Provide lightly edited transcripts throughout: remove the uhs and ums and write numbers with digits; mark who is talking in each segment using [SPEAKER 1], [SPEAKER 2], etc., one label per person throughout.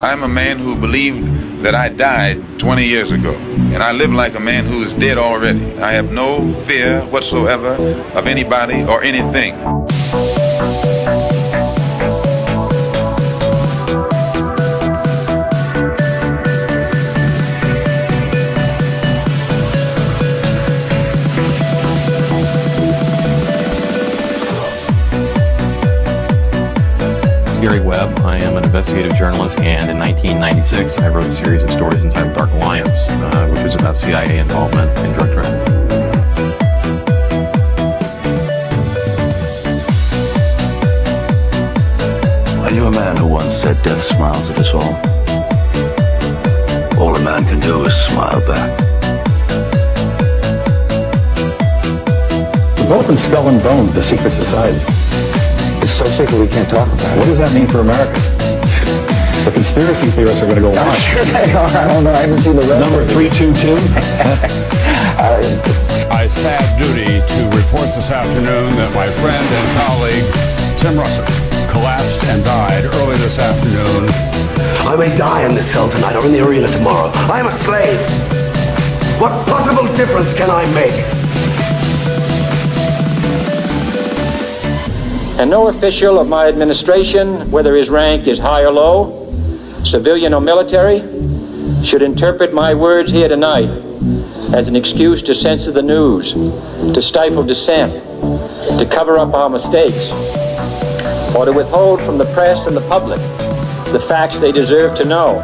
[SPEAKER 1] I'm a man who believed that I died 20 years ago, and I live like a man who is dead already. I have no fear whatsoever of anybody or anything.
[SPEAKER 2] Gary Webb. I am an investigative journalist, and in 1996, I wrote a series of stories entitled Dark Alliance, which was about CIA involvement in drug trafficking.
[SPEAKER 3] I knew a man who once said death smiles at us all. All a man can do is smile back.
[SPEAKER 4] We've both been skull and bone with the secret society. It's so secret we can't talk about it. What does that mean for America? The conspiracy theorists are going to go on. I'm sure they are. I don't know. I haven't seen the rest. Number 322.
[SPEAKER 5] I sad duty to report this afternoon that my friend and colleague, Tim Russell, collapsed and died early this afternoon.
[SPEAKER 3] I may die in this cell tonight or in the arena tomorrow. I'm a slave. What possible difference can I make?
[SPEAKER 6] And no official of my administration, whether his rank is high or low, civilian or military, should interpret my words here tonight as an excuse to censor the news, to stifle dissent, to cover up our mistakes, or to withhold from the press and the public the facts they deserve to know.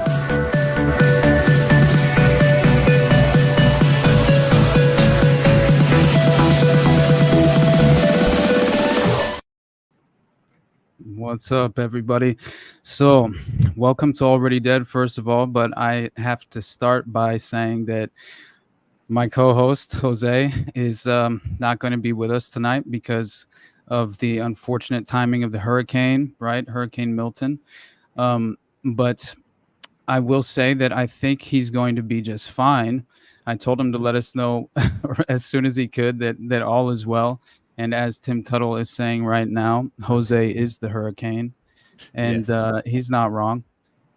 [SPEAKER 7] What's up, everybody? So, welcome to Already Dead, first of all, but I have to start by saying that my co-host, Jose, is not going to be with us tonight because of the unfortunate timing of the hurricane, right? Hurricane Milton. But I will say that I think he's going to be just fine. I told him to let us know as soon as he could that all is well. And as Tim Tuttle is saying right now, Jose is the hurricane, and yes. He's not wrong.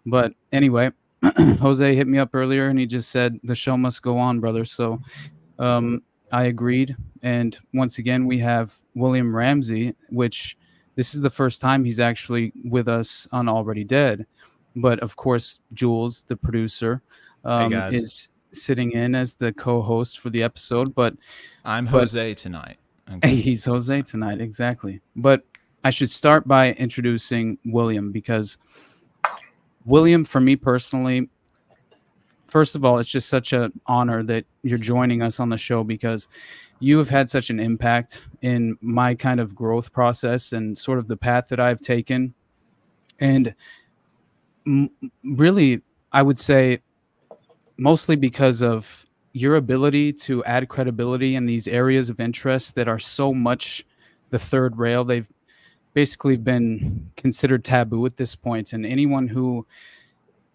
[SPEAKER 7] But anyway, Jose hit me up earlier, and he just said, the show must go on, brother. So I agreed. And once again, we have William Ramsey, which this is the first time he's actually with us on Already Dead. But, of course, Jules, the producer, is sitting in as the co-host for the episode. But
[SPEAKER 8] I'm Jose tonight.
[SPEAKER 7] Okay. He's Jose tonight, exactly. But I should start by introducing William, because William, for me personally, first of all, it's just such an honor that you're joining us on the show, because you have had such an impact in my kind of growth process and sort of the path that I've taken. And really, I would say mostly because of your ability to add credibility in these areas of interest that are so much the third rail. They've basically been considered taboo at this point, and anyone who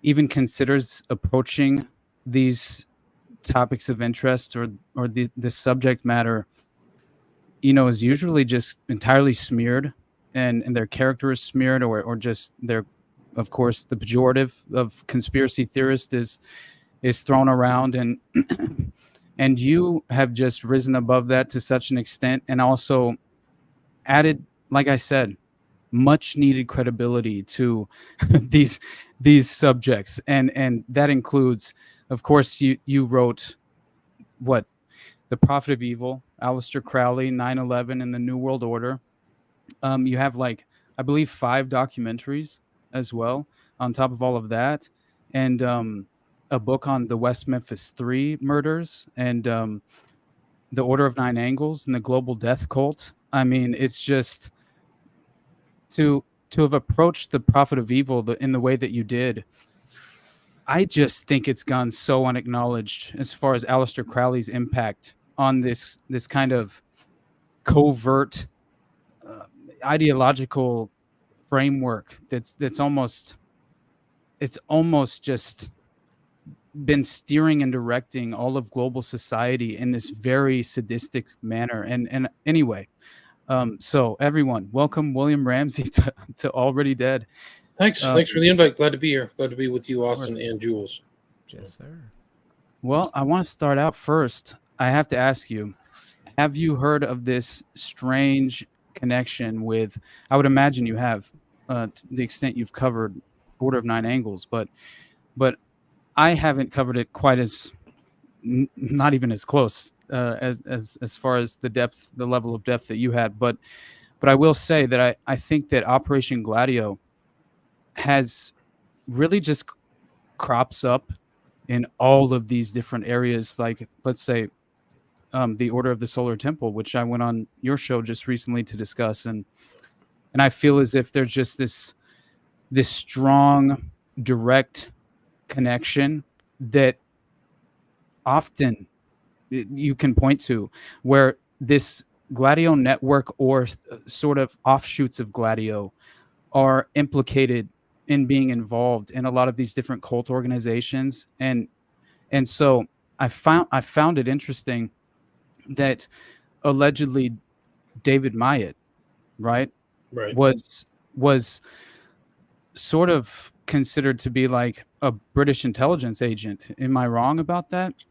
[SPEAKER 7] even considers approaching these topics of interest or the subject matter, is usually just entirely smeared, and their character is smeared, or just their, of course, the pejorative of conspiracy theorist is thrown around, and you have just risen above that to such an extent, and also added, like I said, much needed credibility to these subjects, and that includes, of course, you wrote The Prophet of Evil, Aleister Crowley, 9/11, and the New World Order. You have I believe 5 documentaries as well on top of all of that, and a book on the West Memphis 3 murders, and the Order of Nine Angles and the Global Death Cult. I mean, it's just to have approached the Prophet of Evil in the way that you did. I just think it's gone so unacknowledged as far as Aleister Crowley's impact on this kind of covert ideological framework that's almost just been steering and directing all of global society in this very sadistic manner. And anyway, so everyone, welcome William Ramsey to Already Dead.
[SPEAKER 9] Thanks for the invite. Glad to be here. Glad to be with you, Austin and Jules.
[SPEAKER 8] Yes, sir.
[SPEAKER 7] Well, I want to start out first. I have to ask you, have you heard of this strange connection with, I would imagine you have, to the extent you've covered Order of Nine Angles, but I haven't covered it quite as, not even as close as far as the level of depth that you had. But I will say that I think that Operation Gladio has really just crops up in all of these different areas. Like, let's say, the Order of the Solar Temple, which I went on your show just recently to discuss, and I feel as if there's just this strong, direct connection that often you can point to, where this Gladio network or sort of offshoots of Gladio are implicated in being involved in a lot of these different cult organizations, and so I found it interesting that allegedly David Mamet, right, was sort of considered to be like a British intelligence agent. Am I wrong about that?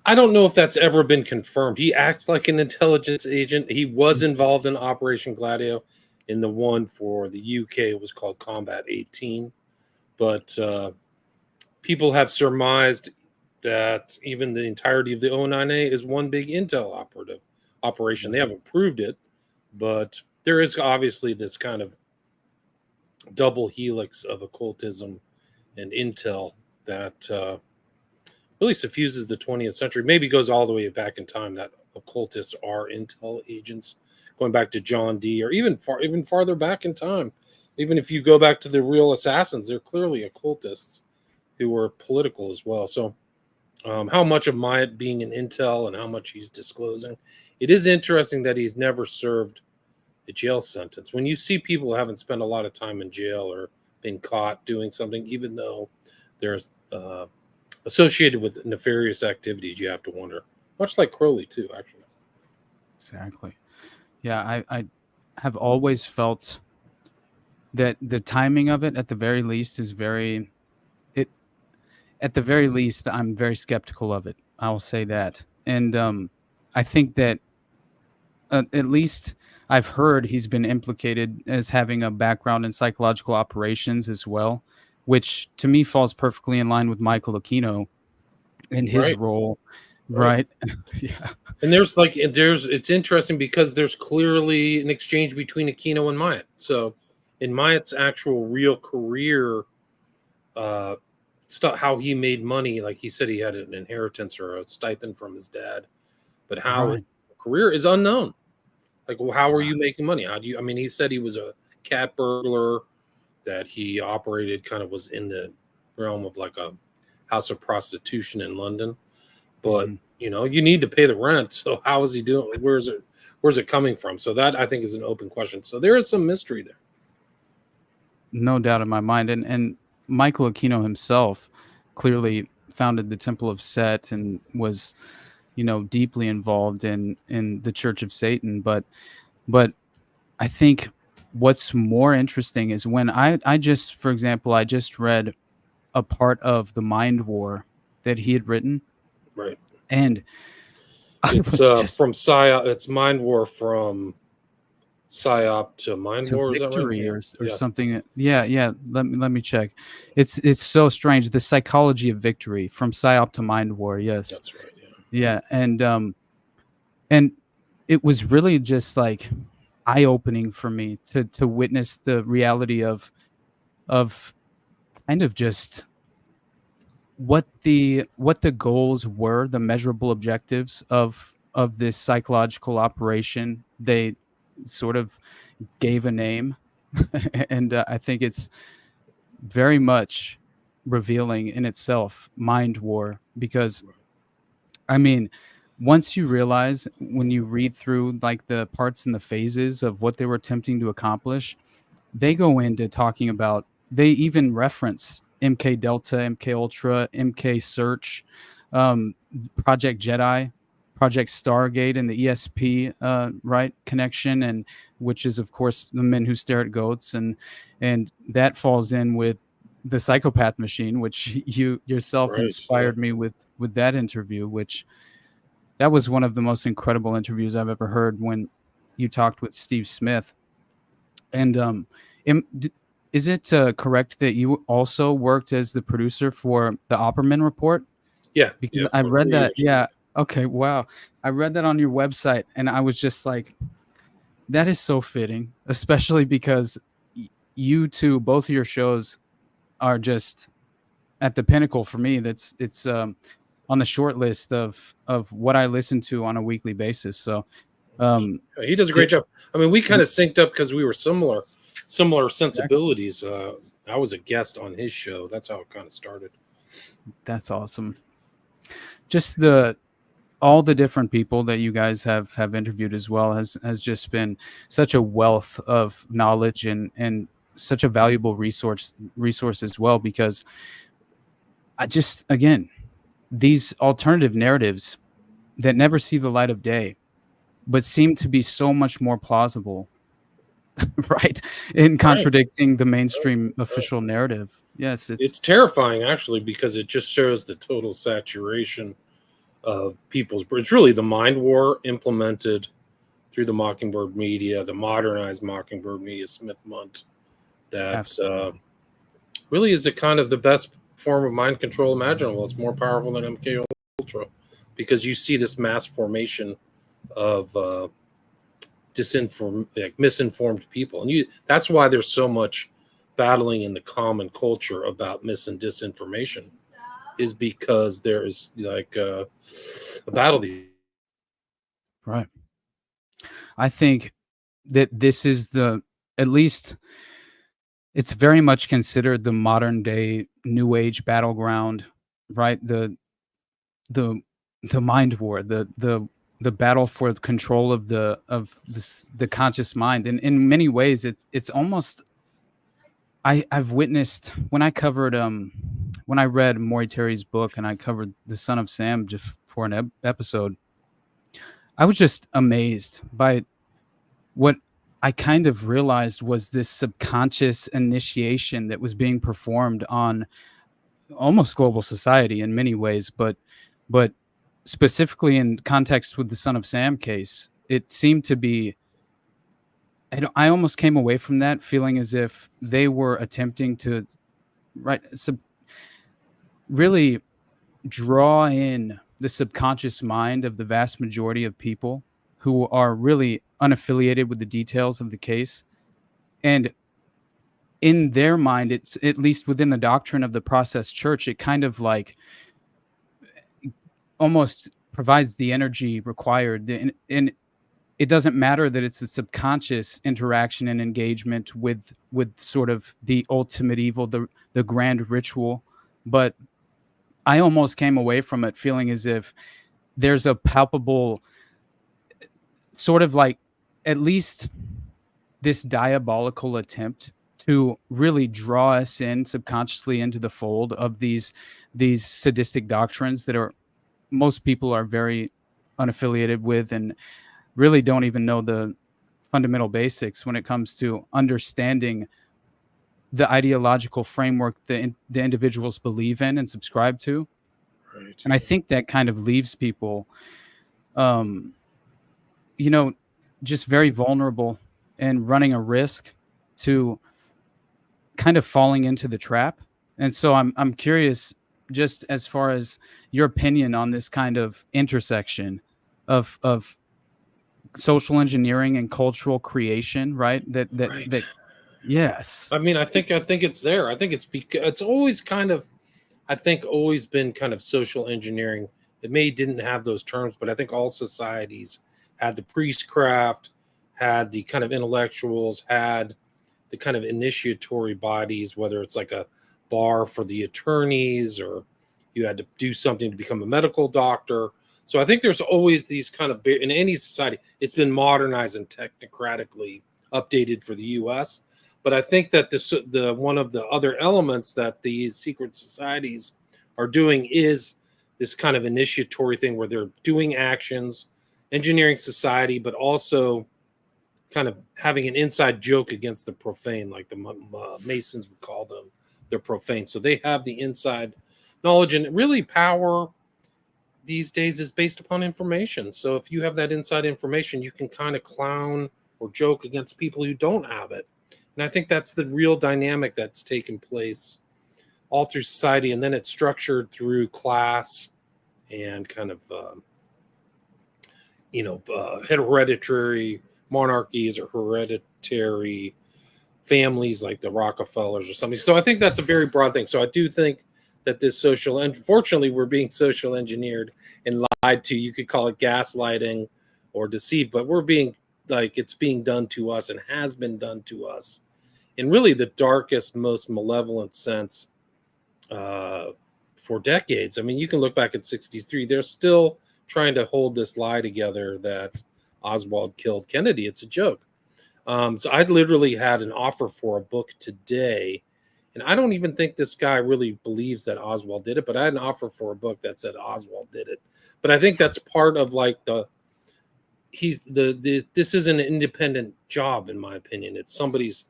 [SPEAKER 9] I don't know if that's ever been confirmed. He acts like an intelligence agent. He was involved in Operation Gladio. In the one for the UK, it was called Combat 18. But people have surmised that even the entirety of the O9A is one big intel operation. They haven't proved it, but there is obviously this kind of double helix of occultism and intel that really suffuses the 20th century. Maybe goes all the way back in time that occultists are intel agents, going back to John Dee, or even farther back in time. Even if you go back to the real assassins, they're clearly occultists who were political as well. So how much of Mamet being an intel and how much he's disclosing. It is interesting that he's never served a jail sentence. When you see people who haven't spent a lot of time in jail or been caught doing something, even though they're associated with nefarious activities, you have to wonder. Much like Crowley too, actually.
[SPEAKER 7] Exactly. Yeah, I have always felt that the timing of it, at the very least, is at the very least, I'm very skeptical of it. I'll say that. And I think that at least I've heard he's been implicated as having a background in psychological operations as well, which to me falls perfectly in line with Michael Aquino and his role. Right. Yeah.
[SPEAKER 9] And it's interesting because there's clearly an exchange between Aquino and Mamet. So in Mamet's actual real career, how he made money, like he said he had an inheritance or a stipend from his dad, but how his career is unknown. Like, well, how are you making money? He said he was a cat burglar, that he operated was in the realm of like a house of prostitution in London. But you need to pay the rent. So how is he doing? Where's it coming from? So that, I think, is an open question. So there is some mystery there.
[SPEAKER 7] No doubt in my mind. And Michael Aquino himself clearly founded the Temple of Set and was, deeply involved in the Church of Satan. But I think what's more interesting is when I just read a part of the MindWar that he had written.
[SPEAKER 9] Right.
[SPEAKER 7] And
[SPEAKER 9] it's from PSYOP. It's MindWar from PSYOP to MindWar,
[SPEAKER 7] Victory, or something. Yeah. Let me check. It's so strange. The Psychology of Victory, from PSYOP to MindWar. Yes,
[SPEAKER 9] that's right.
[SPEAKER 7] Yeah, and it was really just like eye-opening for me to witness the reality of kind of just what the goals were, the measurable objectives of this psychological operation. They sort of gave a name, and I think it's very much revealing in itself, MindWar, because once you realize, when you read through like the parts and the phases of what they were attempting to accomplish, they go into talking about, they even reference MK Delta, MK Ultra, MK Search, Project Jedi, Project Stargate and the ESP right connection, and which is of course the Men Who Stare at Goats, and that falls in with the Psychopath Machine, which you yourself
[SPEAKER 9] Right,
[SPEAKER 7] inspired me with that interview, which that was one of the most incredible interviews I've ever heard, when you talked with Steve Smith. And is it correct that you also worked as the producer for the Opperman Report?
[SPEAKER 9] Yeah,
[SPEAKER 7] Because
[SPEAKER 9] yeah,
[SPEAKER 7] I
[SPEAKER 9] for
[SPEAKER 7] read
[SPEAKER 9] 3
[SPEAKER 7] that.
[SPEAKER 9] years.
[SPEAKER 7] Yeah. Okay. Wow. I read that on your website, and I was just like, that is so fitting, especially because you two, both of your shows are just at the pinnacle for me. It's on the short list of what I listen to on a weekly basis. So
[SPEAKER 9] He does a great job. I mean, we kind of synced up because we were similar sensibilities. I was a guest on his show. That's how it kind of started.
[SPEAKER 7] That's awesome. Just all the different people that you guys have interviewed as well has just been such a wealth of knowledge and such a valuable resource as well, because I just, again, these alternative narratives that never see the light of day but seem to be so much more plausible, right, in contradicting the mainstream official narrative. Yes,
[SPEAKER 9] it's terrifying, actually, because it just shows the total saturation of people's. It's really the mind war implemented through the Mockingbird media, the modernized Mockingbird media, Smith-Munt, that really is a kind of the best form of mind control imaginable. It's more powerful than MK Ultra, because you see this mass formation of misinformed people, and that's why there's so much battling in the common culture about mis and disinformation, is because there is like a battle.
[SPEAKER 7] Right. I think that this is at least it's very much considered the modern day new age battleground, right? The mind war, the battle for control of the conscious mind. And in many ways it's almost, I've witnessed when I covered when I read Maury Terry's book and I covered The Son of Sam just for an episode, I was just amazed by what I kind of realized was this subconscious initiation that was being performed on almost global society in many ways, but specifically in context with the Son of Sam case, it seemed to be, I almost came away from that feeling as if they were attempting to really draw in the subconscious mind of the vast majority of people who are really unaffiliated with the details of the case. And in their mind, it's, at least within the doctrine of the Process Church, it kind of like almost provides the energy required. And it doesn't matter that it's a subconscious interaction and engagement with sort of the ultimate evil, the grand ritual. But I almost came away from it feeling as if there's a palpable sort of like at least this diabolical attempt to really draw us in subconsciously into the fold of these sadistic doctrines that are most people are very unaffiliated with and really don't even know the fundamental basics when it comes to understanding the ideological framework that the individuals believe in and subscribe to.
[SPEAKER 9] Right.
[SPEAKER 7] And I think that kind of leaves people, just very vulnerable and running a risk to kind of falling into the trap. And so I'm curious, just as far as your opinion on this kind of intersection of social engineering and cultural creation, right? That yes.
[SPEAKER 9] I mean, I think it's there. I think it's always kind of, always been kind of social engineering. It didn't have those terms, but I think all societies had the priestcraft, had the kind of intellectuals, had the kind of initiatory bodies, whether it's like a bar for the attorneys or you had to do something to become a medical doctor. So I think there's always these kind of, in any society, it's been modernized and technocratically updated for the U.S. But I think that one of the other elements that these secret societies are doing is this kind of initiatory thing where they're doing actions, engineering society, but also kind of having an inside joke against the profane, like the Masons would call them. They're profane. So they have the inside knowledge, and really power these days is based upon information. So if you have that inside information, you can kind of clown or joke against people who don't have it. And I think that's the real dynamic that's taken place all through society. And then it's structured through class and kind of, hereditary monarchies or hereditary families like the Rockefellers or something. So I think that's a very broad thing. So I do think that this unfortunately, we're being social engineered and lied to. You could call it gaslighting or deceived, but we're being it's being done to us and has been done to us in really the darkest, most malevolent sense for decades. I mean, you can look back at 63. They're still trying to hold this lie together that Oswald killed Kennedy. It's a joke. So I literally had an offer for a book today, and I don't even think this guy really believes that Oswald did it, but I had an offer for a book that said Oswald did it. But I think that's part of like this is an independent job, in my opinion. It's somebody's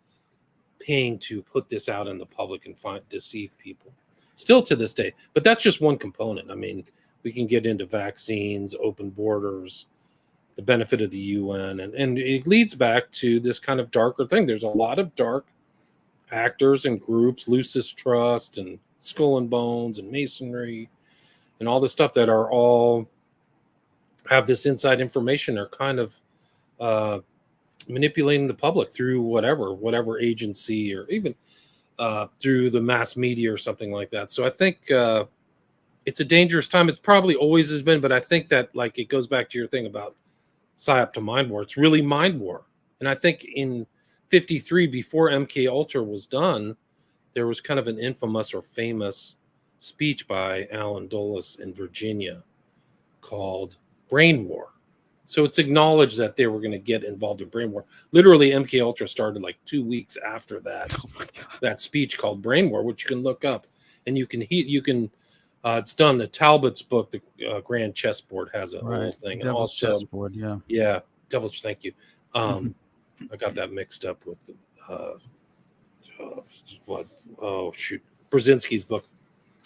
[SPEAKER 9] paying to put this out in the public and deceive people still to this day. But that's just one component. I mean, we can get into vaccines, open borders, the benefit of the UN, and it leads back to this kind of darker thing. There's a lot of dark actors and groups, Lucis Trust and Skull and Bones and Masonry and all this stuff that are all have this inside information, are kind of manipulating the public through whatever agency, or even through the mass media or something like that. So I think it's a dangerous time. It's probably always has been, but I think that like it goes back to your thing about psyop to mind war. It's really mind war. And I think in 53, before MK Ultra was done, there was kind of an infamous or famous speech by Alan Dulles in Virginia called Brain War. So it's acknowledged that they were going to get involved in brain war. Literally, MK Ultra started like 2 weeks after that speech called Brain War, which you can look up, and you can it's done. The Talbot's book, the Grand Chessboard, has a whole thing.
[SPEAKER 7] Devil's
[SPEAKER 9] and also,
[SPEAKER 7] Chessboard, yeah,
[SPEAKER 9] Devil's. Thank you. I got that mixed up with Brzezinski's book.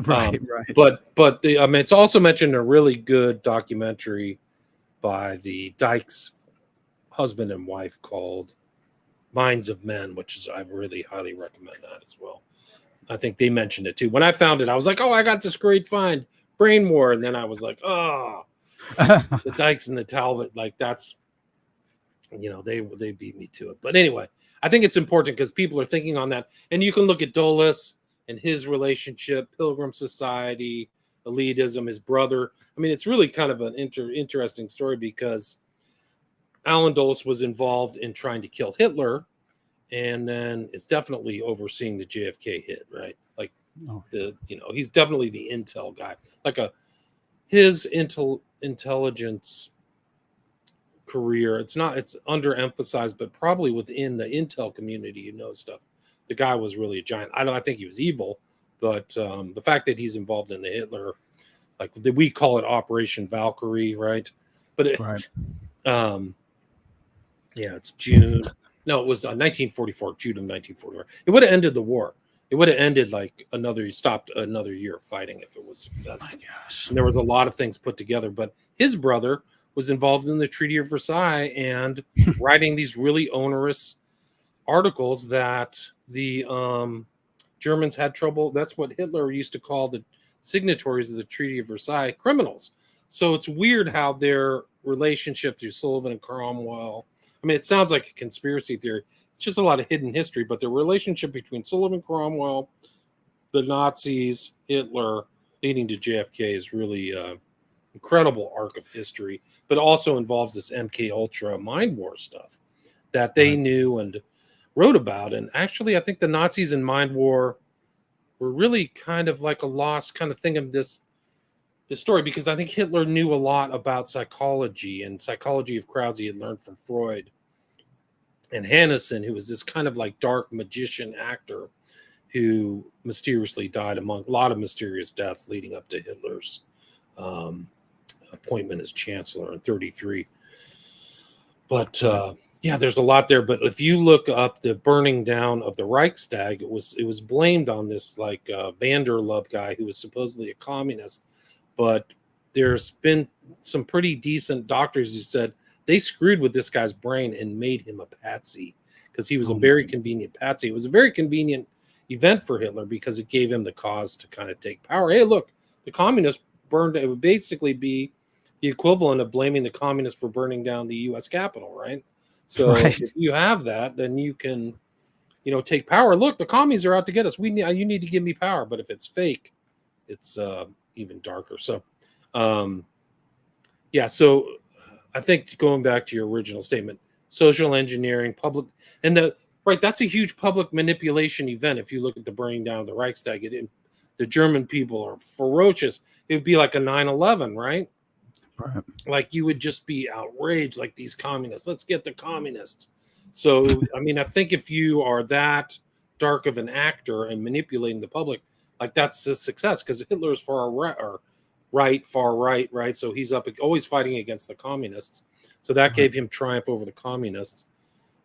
[SPEAKER 7] Right.
[SPEAKER 9] But it's also mentioned in a really good documentary by the Dykes husband and wife called Minds of Men, which I really highly recommend that as well. I think they mentioned it too. When I found it, I was like, oh, I got this great find, Brain War. And then I was like, oh, the Dykes and the Talbot, like that's, they beat me to it. But anyway, I think it's important because people are thinking on that. And you can look at Dulles and his relationship, Pilgrim Society, elitism, his brother. I mean, it's really kind of an interesting story because Alan Dulles was involved in trying to kill Hitler, and then it's definitely overseeing the JFK hit, right? Like he's definitely the intel guy. Like his intelligence career, it's underemphasized, but probably within the intel community, stuff. The guy was really a giant. I think he was evil, but the fact that he's involved in the Hitler, like we call it Operation Valkyrie, right? But it's, it's June. No, it was 1944, June of 1944. It would have ended the war. It would have ended stopped another year of fighting if it was successful. Oh my gosh. And there was a lot of things put together, but his brother was involved in the Treaty of Versailles and writing these really onerous articles that the Germans had trouble. That's what Hitler used to call the signatories of the Treaty of Versailles criminals. So it's weird how their relationship to Sullivan and Cromwell, I mean, it sounds like a conspiracy theory. It's just a lot of hidden history, but the relationship between Sullivan, Cromwell, the Nazis, Hitler, leading to JFK is really incredible arc of history, but also involves this MK Ultra mind war stuff that they knew and wrote about. And actually, I think the Nazis in mind war were really kind of like a lost kind of thing of this story, because I think Hitler knew a lot about psychology and psychology of crowds he had learned from Freud and Hannison, who was this kind of like dark magician actor who mysteriously died among a lot of mysterious deaths leading up to Hitler's appointment as chancellor in 33. But yeah, there's a lot there. But if you look up the burning down of the Reichstag, it was blamed on this like Vanderlub guy who was supposedly a communist. But there's been some pretty decent doctors who said they screwed with this guy's brain and made him a patsy because he was a very convenient patsy. It was a very convenient event for Hitler because it gave him the cause to kind of take power. Hey, look, the communists burned. It would basically be the equivalent of blaming the communists for burning down the U.S. Capitol, right? So if you have that, then you can, take power. Look, the commies are out to get us. You need to give me power. But if it's fake, it's even darker. So, yeah. So I think going back to your original statement, social engineering, public, and that's a huge public manipulation event. If you look at the burning down of the Reichstag, the German people are ferocious. It would be like a 9/11, right?
[SPEAKER 7] Right.
[SPEAKER 9] Like you would just be outraged, like these communists. Let's get the communists. So, I mean, I think if you are that dark of an actor and manipulating the public, like that's a success because Hitler's far right, right? So he's always fighting against the communists. So that gave him triumph over the communists.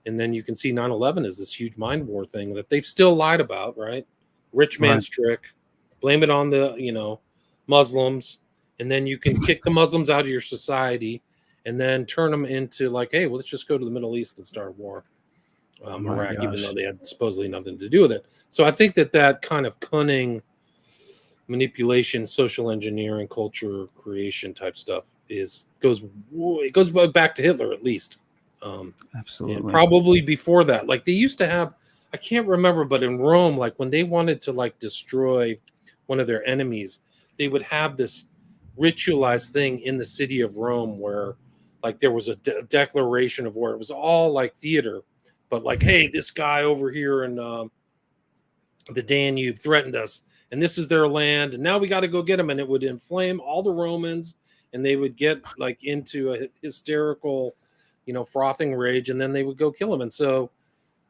[SPEAKER 9] And then you can see 9/11 is this huge mind war thing that they've still lied about, right? Rich man's trick. Blame it on the, Muslims. And then you can kick the Muslims out of your society and then turn them into like, hey, well, let's just go to the Middle East and start war. Iraq, even though they had supposedly nothing to do with it. So I think that kind of cunning manipulation, social engineering, culture creation type stuff goes back to Hitler at least.
[SPEAKER 7] Absolutely.
[SPEAKER 9] And probably before that. Like they used to have, I can't remember, but in Rome, like when they wanted to like destroy one of their enemies, they would have this ritualized thing in the city of Rome where like there was a declaration of war. It was all like theater, but like, hey, this guy over here in the Danube threatened us and this is their land and now we got to go get them. And it would inflame all the Romans and they would get like into a hysterical, frothing rage and then they would go kill him. And so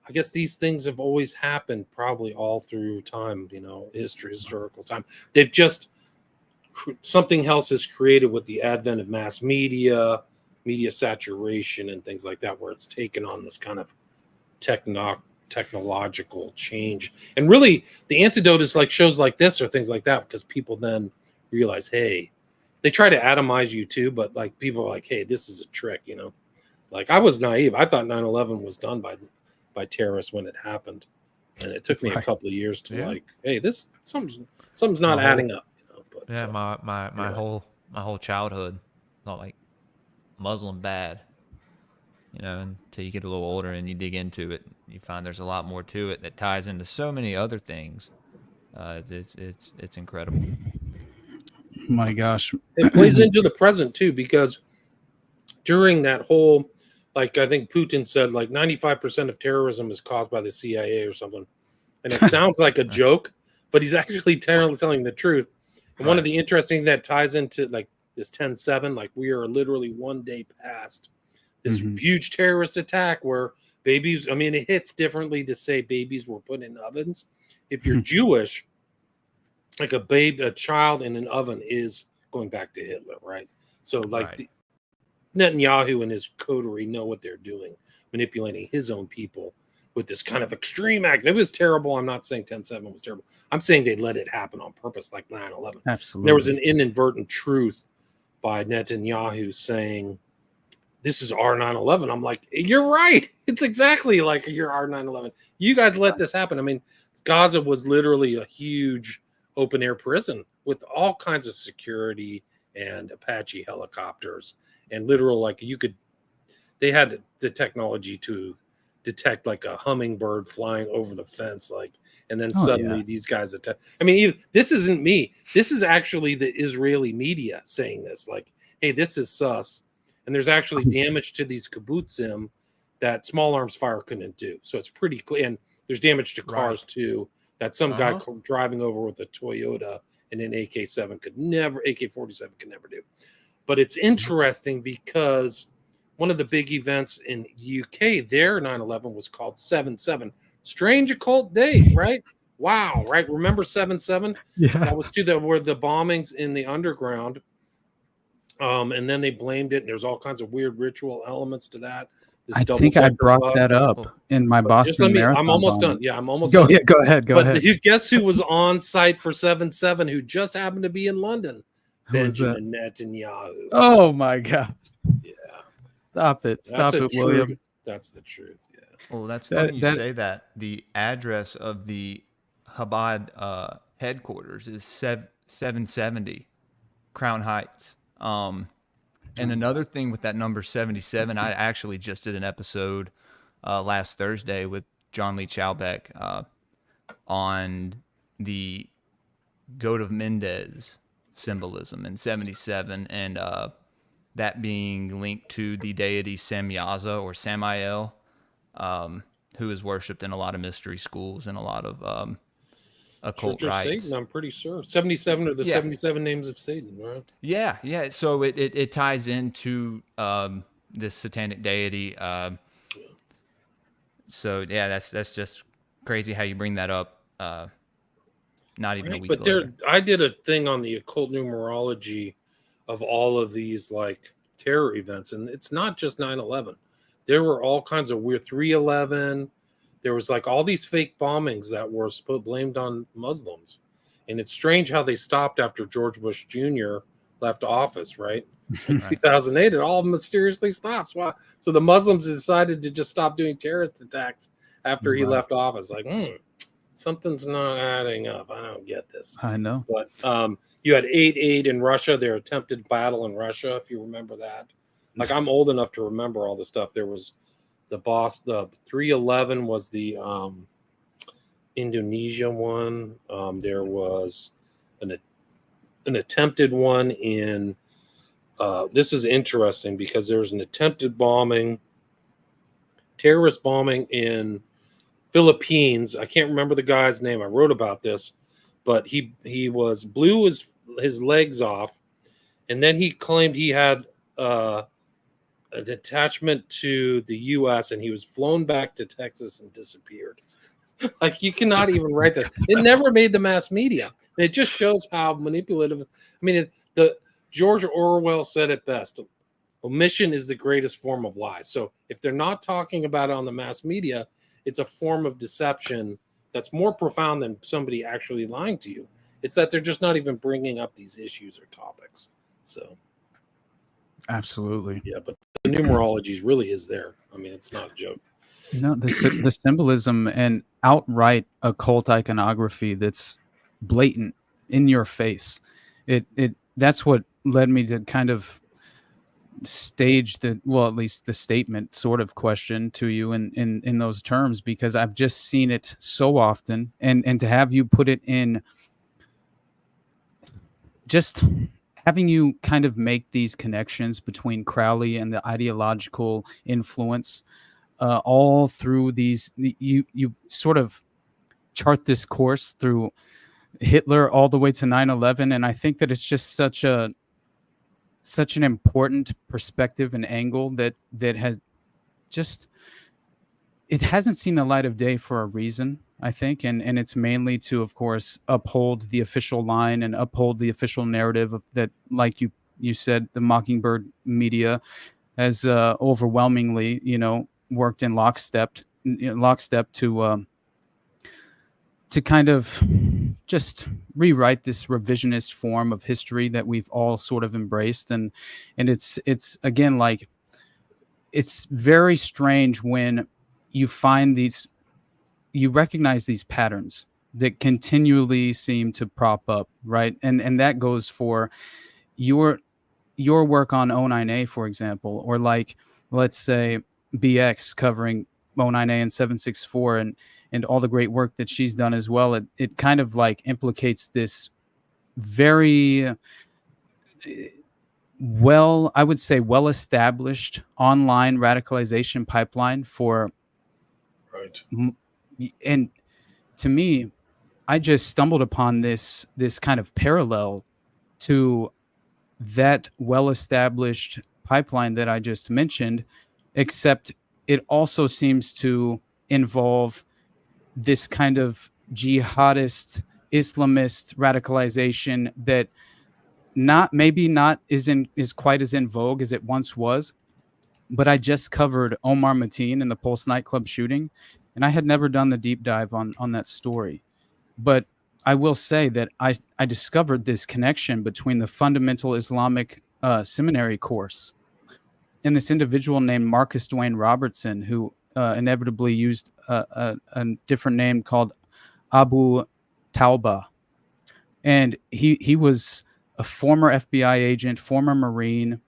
[SPEAKER 9] I guess these things have always happened probably all through time, historical time. They've just something else is created with the advent of mass media saturation and things like that, where it's taken on this kind of technological change. And really the antidote is like shows like this or things like that, because people then realize, hey, they try to atomize you too, but like people are like, hey, this is a trick, like I was naive. I thought 9/11 was done by terrorists when it happened. And it took me a couple of years to like, hey, this something's not adding up. But,
[SPEAKER 10] yeah, my whole childhood, not like Muslim bad, until you get a little older and you dig into it, you find there's a lot more to it that ties into so many other things. It's incredible.
[SPEAKER 7] My gosh,
[SPEAKER 9] it plays into the present too, because during that whole, like I think Putin said, like 95% of terrorism is caused by the CIA or something, and it sounds like a joke, but he's actually telling the truth. And one of the interesting that ties into like this 10/7, like we are literally one day past this huge terrorist attack where babies, I mean, it hits differently to say babies were put in ovens. If you're Jewish, like a child in an oven is going back to Hitler, right? So like Netanyahu and his coterie know what they're doing, manipulating his own people with this kind of extreme act. It was terrible. I'm not saying 10/7 was terrible. I'm saying they let it happen on purpose, like 9/11.
[SPEAKER 7] Absolutely.
[SPEAKER 9] There was an inadvertent truth by Netanyahu saying, this is our 9/11. I'm like, you're right. It's exactly like our 9/11. You guys let this happen. I mean, Gaza was literally a huge open air prison with all kinds of security and Apache helicopters and literal, like they had the technology to detect like a hummingbird flying over the fence, like, and then suddenly these guys attack. I mean, this isn't me. This is actually the Israeli media saying this, like, hey, this is sus. And there's actually damage to these kibbutzim that small arms fire couldn't do. So it's pretty clear. And there's damage to cars too, that some guy driving over with a Toyota and an AK-47 could never do. But it's interesting because one of the big events in UK, their 9/11 was called 7/7. Strange occult day, right? Wow, right? Remember 7/7?
[SPEAKER 7] Yeah.
[SPEAKER 9] That was were the bombings in the underground And then they blamed it, and there's all kinds of weird ritual elements to that.
[SPEAKER 7] I think I brought that up in my Boston Marathon.
[SPEAKER 9] I'm almost done. Yeah, I'm almost
[SPEAKER 7] done.
[SPEAKER 9] done.
[SPEAKER 7] Go ahead. Go ahead.
[SPEAKER 9] Guess who was on site for 7/7 who just happened to be in London? Benjamin Netanyahu.
[SPEAKER 7] Oh my God.
[SPEAKER 9] Yeah.
[SPEAKER 7] Stop it, William.
[SPEAKER 9] That's the truth. Yeah.
[SPEAKER 10] Well, that's funny you say that. The address of the Chabad headquarters is 770 Crown Heights. And another thing with that number 77, I actually just did an episode last Thursday with John Lee Chaubeck on the Goat of Mendez symbolism in 77, and that being linked to the deity Samyaza or Samael, who is worshipped in a lot of mystery schools and a lot of occult
[SPEAKER 9] Church of
[SPEAKER 10] rites.
[SPEAKER 9] Satan, I'm pretty sure. 77 are the 77 names of Satan, right?
[SPEAKER 10] Yeah. So it ties into this satanic deity. So yeah, that's just crazy how you bring that up. Not even a week later.
[SPEAKER 9] I did a thing on the occult numerology of all of these like terror events, and it's not just 9/11. There were all kinds of weird 3/11. There was like all these fake bombings that were blamed on Muslims. And it's strange how they stopped after George Bush Jr. left office, right? In 2008, it all mysteriously stops. Why? So the Muslims decided to just stop doing terrorist attacks after he left office. Like, something's not adding up. I don't get this.
[SPEAKER 7] I know.
[SPEAKER 9] But you had 8/8 in Russia, their attempted battle in Russia, if you remember that. Like, I'm old enough to remember all the stuff. There was the 3/11 was the Indonesia one. There was an attempted one in this is interesting because there was an attempted terrorist bombing in Philippines. I can't remember the guy's name. I wrote about this, but he blew his legs off, and then he claimed he had an attachment to the U.S. and he was flown back to Texas and disappeared. Like, you cannot even write that. It never made the mass media. And it just shows how manipulative. I mean, the George Orwell said it best. Omission is the greatest form of lies. So if they're not talking about it on the mass media, it's a form of deception that's more profound than somebody actually lying to you. It's that they're just not even bringing up these issues or topics. So.
[SPEAKER 7] Absolutely.
[SPEAKER 9] Yeah, but the numerology really is there. I mean, it's not a joke.
[SPEAKER 7] The symbolism and outright occult iconography that's blatant in your face. That's what led me to kind of stage at least the statement sort of question to you in those terms, because I've just seen it so often, and to have you put it in, just having you kind of make these connections between Crowley and the ideological influence all through these, you sort of chart this course through Hitler all the way to 9/11, and I think that it's just such an important perspective and angle that has just, it hasn't seen the light of day for a reason, I think, and it's mainly to, of course, uphold the official line and uphold the official narrative of that, like you said, the Mockingbird media has overwhelmingly, worked in lockstep to kind of just rewrite this revisionist form of history that we've all sort of embraced, and it's again, like, it's very strange when you find you recognize these patterns that continually seem to prop up, right? And that goes for your work on O9A, for example, or like, let's say, BX covering O9A and 764 and all the great work that she's done as well. It kind of like implicates this very I would say well-established online radicalization pipeline for,
[SPEAKER 9] right.
[SPEAKER 7] And to me, I just stumbled upon this kind of parallel to that well-established pipeline that I just mentioned, except it also seems to involve this kind of jihadist, Islamist radicalization that maybe not is quite as in vogue as it once was, but I just covered Omar Mateen and the Pulse nightclub shooting, and I had never done the deep dive on that story. But I will say that I discovered this connection between the fundamental Islamic seminary course and this individual named Marcus Dwayne Robertson, who inevitably used a different name called Abu Tauba. And he was a former FBI agent, former Marine,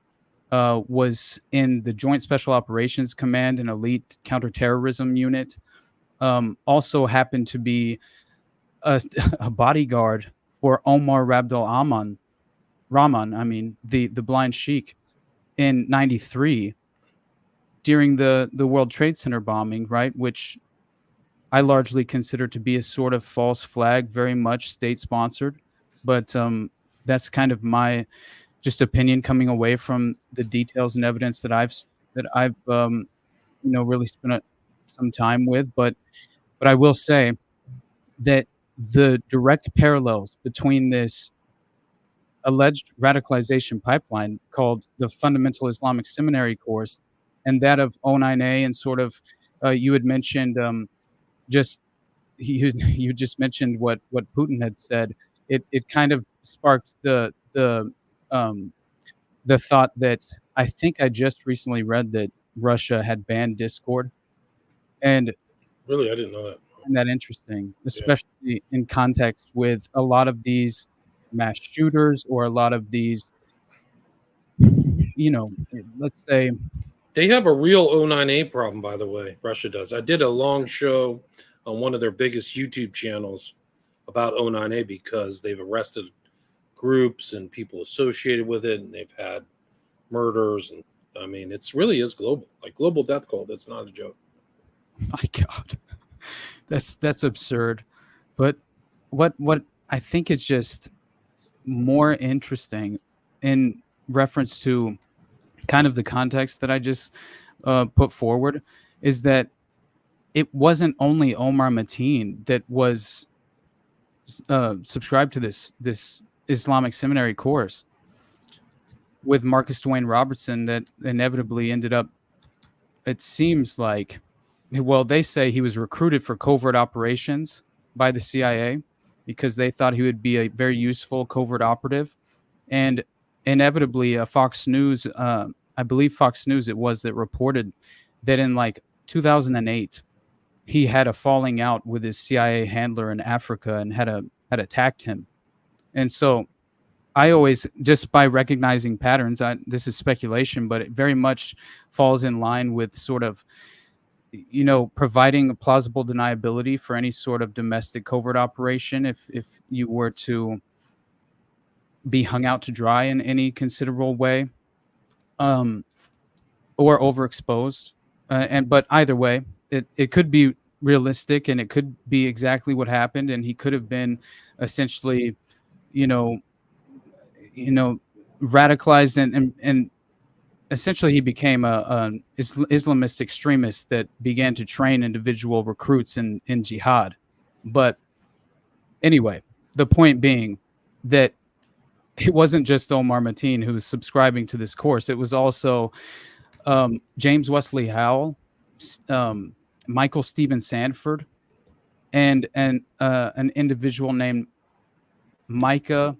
[SPEAKER 7] was in the Joint Special Operations Command, an elite counterterrorism unit. Also happened to be a bodyguard for Omar Rabdul Rahman, the blind sheik, in '93 during the World Trade Center bombing, right? Which I largely consider to be a sort of false flag, very much state sponsored. But that's kind of my just opinion coming away from the details and evidence that I've really spent some time with. But I will say that the direct parallels between this alleged radicalization pipeline called the Fundamental Islamic Seminary course and that of O9A, and sort of you had mentioned just you just mentioned what Putin had said. It kind of sparked the thought that I think I just recently read that Russia had banned Discord, and
[SPEAKER 9] Really, I didn't know that.
[SPEAKER 7] find that interesting, especially in context with a lot of these mass shooters or a lot of these, let's say.
[SPEAKER 9] They have a real O9A problem, by the way. Russia does. I did a long show on one of their biggest YouTube channels about O9A because they've arrested groups and people associated with it, and they've had murders. And I mean, it's really is global, like global death cult. That's not a joke.
[SPEAKER 7] My God, that's absurd. But what I think is just more interesting in reference to kind of the context that I just put forward is that it wasn't only Omar Mateen that was subscribed to this Islamic seminary course with Marcus Dwayne Robertson that inevitably ended up, it seems like, well, they say he was recruited for covert operations by the CIA because they thought he would be a very useful covert operative. And inevitably, Fox News, I believe Fox News it was, that reported that in like 2008, he had a falling out with his CIA handler in Africa and had attacked him. And so I always, just by recognizing patterns, this is speculation, but it very much falls in line with sort of, providing a plausible deniability for any sort of domestic covert operation if you were to be hung out to dry in any considerable way, or overexposed. But either way, it could be realistic, and it could be exactly what happened, and he could have been essentially, radicalized, and essentially he became an Islamist extremist that began to train individual recruits in jihad. But anyway, the point being that it wasn't just Omar Mateen who was subscribing to this course. It was also James Wesley Howell, Michael Stephen Sanford, and an individual named Micah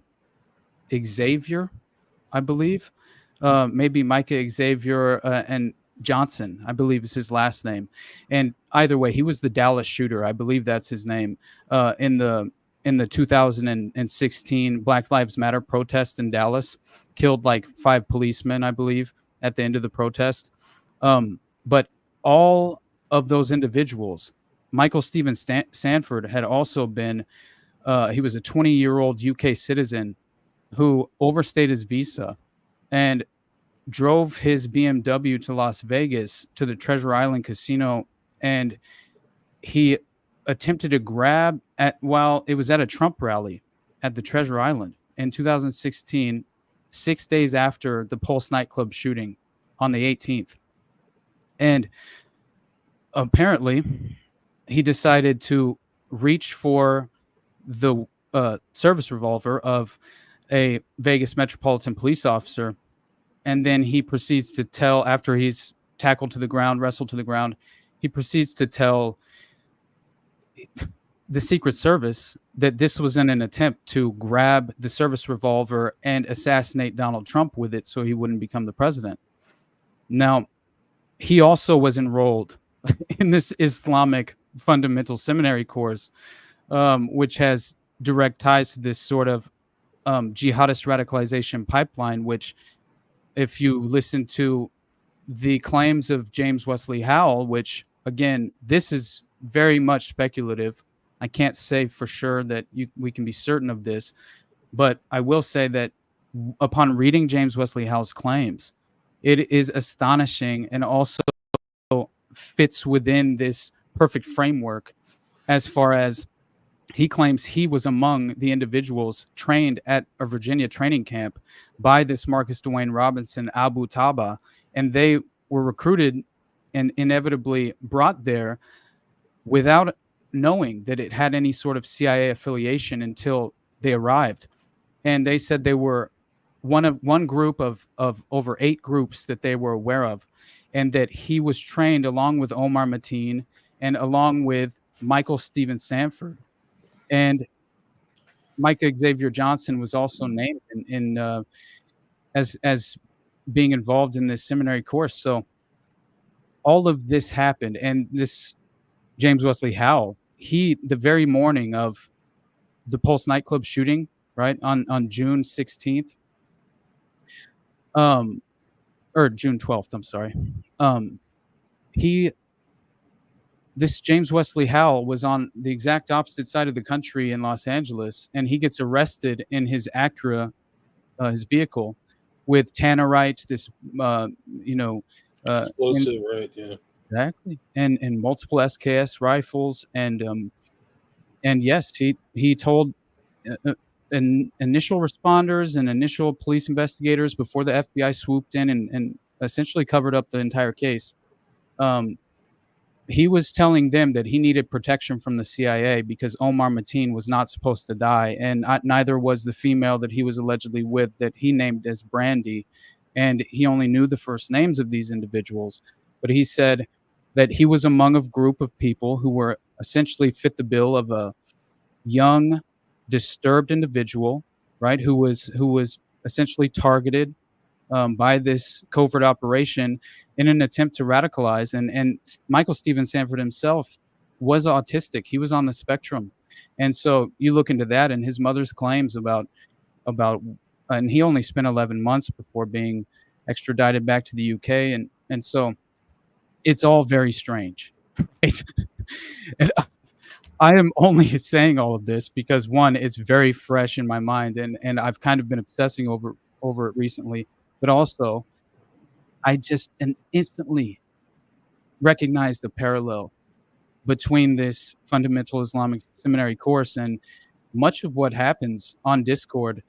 [SPEAKER 7] Xavier, I believe. Maybe Micah Xavier and Johnson, I believe is his last name. And either way, he was the Dallas shooter. I believe that's his name. In the 2016 Black Lives Matter protest in Dallas, killed like 5 policemen, I believe, at the end of the protest. But all of those individuals, Michael Stephen Sanford had also been, he was a 20-year-old UK citizen who overstayed his visa and drove his BMW to Las Vegas to the Treasure Island Casino, and he attempted to grab while it was at a Trump rally at the Treasure Island in 2016, 6 days after the Pulse nightclub shooting on the 18th. And apparently he decided to reach for the service revolver of a Vegas Metropolitan Police officer. And then he proceeds to tell, after he's tackled to the ground, wrestled to the ground, he proceeds to tell the Secret Service that this was in an attempt to grab the service revolver and assassinate Donald Trump with it so he wouldn't become the president. Now, he also was enrolled in this Islamic fundamental seminary course, which has direct ties to this sort of jihadist radicalization pipeline, which, if you listen to the claims of James Wesley Howell, which, again, this is very much speculative. I can't say for sure that we can be certain of this, but I will say that upon reading James Wesley Howell's claims, it is astonishing and also fits within this perfect framework, as far as he claims he was among the individuals trained at a Virginia training camp by this Marcus Dwayne Robinson Abu Taba, and they were recruited and inevitably brought there without knowing that it had any sort of CIA affiliation until they arrived. And they said they were one group of over 8 groups that they were aware of, and that he was trained along with Omar Mateen and along with Michael Stephen Sanford. And Micah Xavier Johnson was also named as being involved in this seminary course. So all of this happened, and this James Wesley Howell, the very morning of the Pulse nightclub shooting, right, on June 16th, or June 12th, I'm sorry. This James Wesley Howell was on the exact opposite side of the country in Los Angeles, and he gets arrested in his Acura, his vehicle, with tannerite, this,
[SPEAKER 9] explosive, right? Yeah,
[SPEAKER 7] exactly, and multiple SKS rifles, and yes, he told initial responders and initial police investigators before the FBI swooped in and essentially covered up the entire case. He was telling them that he needed protection from the CIA because Omar Mateen was not supposed to die, and neither was the female that he was allegedly with, that he named as Brandy, and he only knew the first names of these individuals. But he said that he was among a group of people who were essentially fit the bill of a young, disturbed individual, right, who was essentially targeted by this covert operation in an attempt to radicalize. And Michael Stephen Sanford himself was autistic. He was on the spectrum. And so you look into that and his mother's claims about, and he only spent 11 months before being extradited back to the UK. And so it's all very strange. Right? And I am only saying all of this because, one, it's very fresh in my mind, and I've kind of been obsessing over it recently. But also, I just instantly recognize the parallel between this fundamental Islamic seminary course and much of what happens on Discord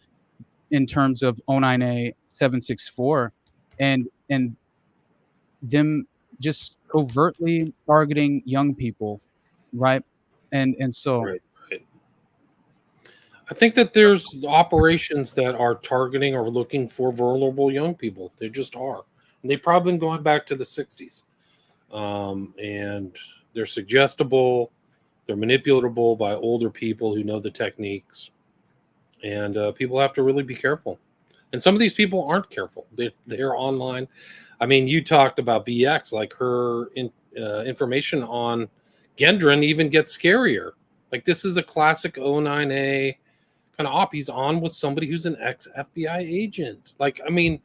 [SPEAKER 7] in terms of 09A 764 and them just covertly targeting young people, right? And so
[SPEAKER 9] right. I think that there's operations that are targeting or looking for vulnerable young people. They just are. And they've probably been going back to the 60s. And they're suggestible. They're manipulatable by older people who know the techniques. And people have to really be careful. And some of these people aren't careful. They're online. I mean, you talked about BX, like her information on Gendron even gets scarier. Like, this is a classic 09A kind of op. He's on with somebody who's an ex-FBI agent. Like, I mean,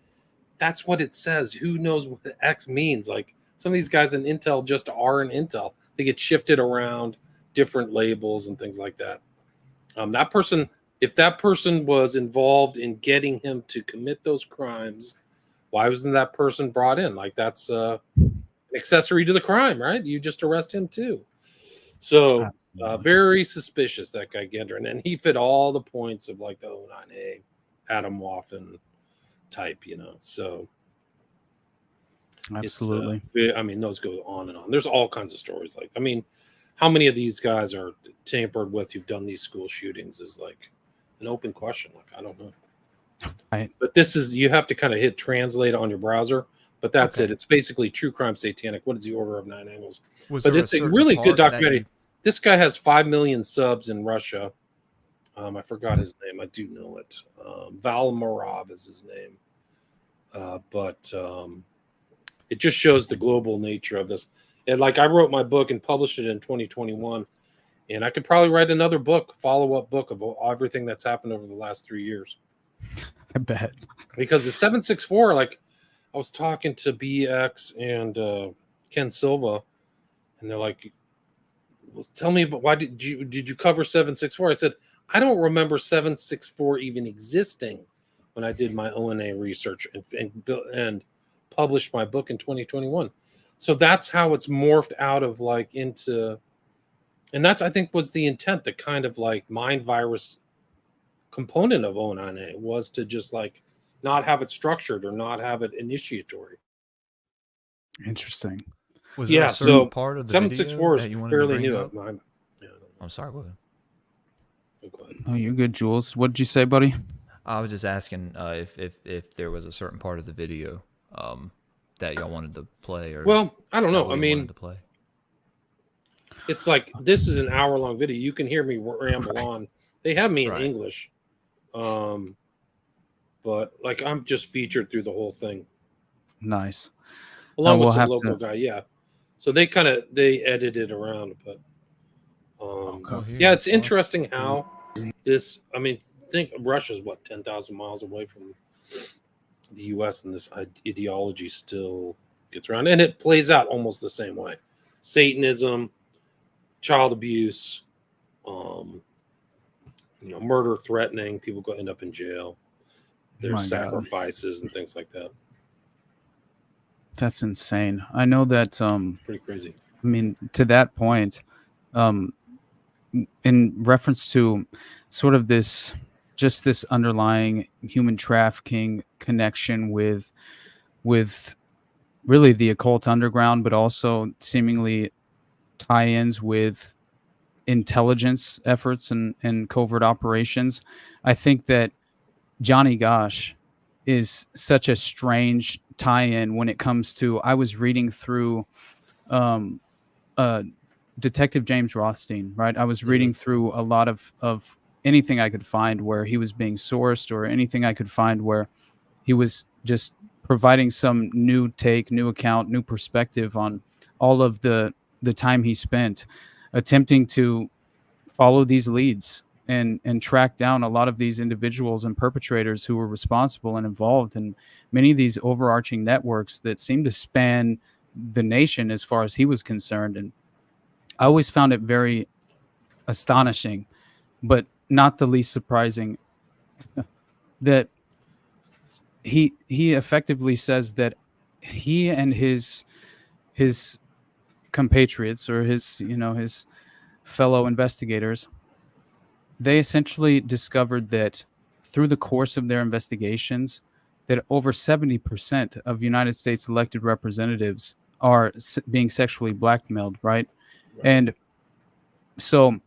[SPEAKER 9] that's what it says. Who knows what X means? Like, some of these guys in Intel just are in Intel. They get shifted around, different labels and things like that. That person, if that person was involved in getting him to commit those crimes, why wasn't that person brought in? Like, that's an accessory to the crime, right? You just arrest him too. So very suspicious, that guy Gendron. And he fit all the points of like the 09A Adam Waffen type, so
[SPEAKER 7] absolutely.
[SPEAKER 9] I mean, those go on and on. There's all kinds of stories. Like, I mean, how many of these guys are tampered with who've done these school shootings is like an open question. Like, I don't know.
[SPEAKER 7] Right.
[SPEAKER 9] But this is, you have to kind of hit translate on your browser. But that's
[SPEAKER 10] Okay.
[SPEAKER 9] it. It's basically True Crime Satanic. What is the Order of Nine Angles?
[SPEAKER 10] Was
[SPEAKER 9] But
[SPEAKER 10] there
[SPEAKER 9] it's a
[SPEAKER 10] certain
[SPEAKER 9] really
[SPEAKER 10] part
[SPEAKER 9] good
[SPEAKER 10] that
[SPEAKER 9] documentary.
[SPEAKER 10] you-
[SPEAKER 9] This guy has 5 million subs in Russia. I forgot his name. I do know it. Val Morov is his name. But it just shows the global nature of this. And like, I wrote my book and published it in 2021. And I could probably write another book, follow-up book of everything that's happened over the last 3 years.
[SPEAKER 7] I bet.
[SPEAKER 9] Because the 764, like, I was talking to BX and Ken Silva, and they're like, well, tell me, but why did you cover 764? I said, I don't remember 764 even existing when I did my ONA research and published my book in 2021. So that's how it's morphed out of like into, and that's, I think, was the intent, the kind of like mind virus component of ONA was to just like not have it structured or not have it initiatory.
[SPEAKER 7] Interesting.
[SPEAKER 10] Was there
[SPEAKER 9] Yeah,
[SPEAKER 10] a certain
[SPEAKER 9] so
[SPEAKER 10] part of the
[SPEAKER 9] 764
[SPEAKER 10] video
[SPEAKER 9] is
[SPEAKER 10] that you wanted to
[SPEAKER 9] fairly
[SPEAKER 10] bring
[SPEAKER 9] new.
[SPEAKER 10] up?
[SPEAKER 9] Yeah,
[SPEAKER 10] I'm sorry, what?
[SPEAKER 9] go ahead.
[SPEAKER 7] Oh, you're good, Jules. What did you say, buddy?
[SPEAKER 10] I was just asking if there was a certain part of the video that y'all wanted to play, or
[SPEAKER 9] Well, I don't know.
[SPEAKER 10] that
[SPEAKER 9] I
[SPEAKER 10] we
[SPEAKER 9] mean,
[SPEAKER 10] wanted to play.
[SPEAKER 9] it's like, this is an hour-long video. You can hear me ramble
[SPEAKER 10] Right.
[SPEAKER 9] on. They have me in
[SPEAKER 10] Right.
[SPEAKER 9] English, but like, I'm just featured through the whole thing,
[SPEAKER 7] Nice.
[SPEAKER 9] along
[SPEAKER 7] we'll
[SPEAKER 9] with some
[SPEAKER 7] have
[SPEAKER 9] local
[SPEAKER 7] to-
[SPEAKER 9] guy. Yeah, so they edit it around, but
[SPEAKER 10] Oh, here,
[SPEAKER 9] yeah, it's
[SPEAKER 10] awesome.
[SPEAKER 9] interesting how this. I mean, think Russia's what, 10,000 miles away from the U.S. and this ideology still gets around, and it plays out almost the same way: Satanism, child abuse, murder, threatening. People end up in jail. There's
[SPEAKER 7] My God.
[SPEAKER 9] sacrifices and things like that.
[SPEAKER 7] That's insane. I know that.
[SPEAKER 9] Pretty crazy.
[SPEAKER 7] I mean, to that point, in reference to sort of this underlying human trafficking connection with really the occult underground, but also seemingly tie-ins with intelligence efforts and covert operations. I think that Johnny Gosh is such a strange tie-in when it comes to, I was reading through Detective James Rothstein, right? I was reading through a lot of anything I could find where he was being sourced, or anything I could find where he was just providing some new take, new account, new perspective on all of the time he spent attempting to follow these leads and track down a lot of these individuals and perpetrators who were responsible and involved in many of these overarching networks that seemed to span the nation as far as he was concerned. And I always found it very astonishing, but not the least surprising, that he effectively says that he and his compatriots, or his fellow investigators, they essentially discovered that through the course of their investigations, that over 70% of United States elected representatives are being sexually blackmailed, right? And so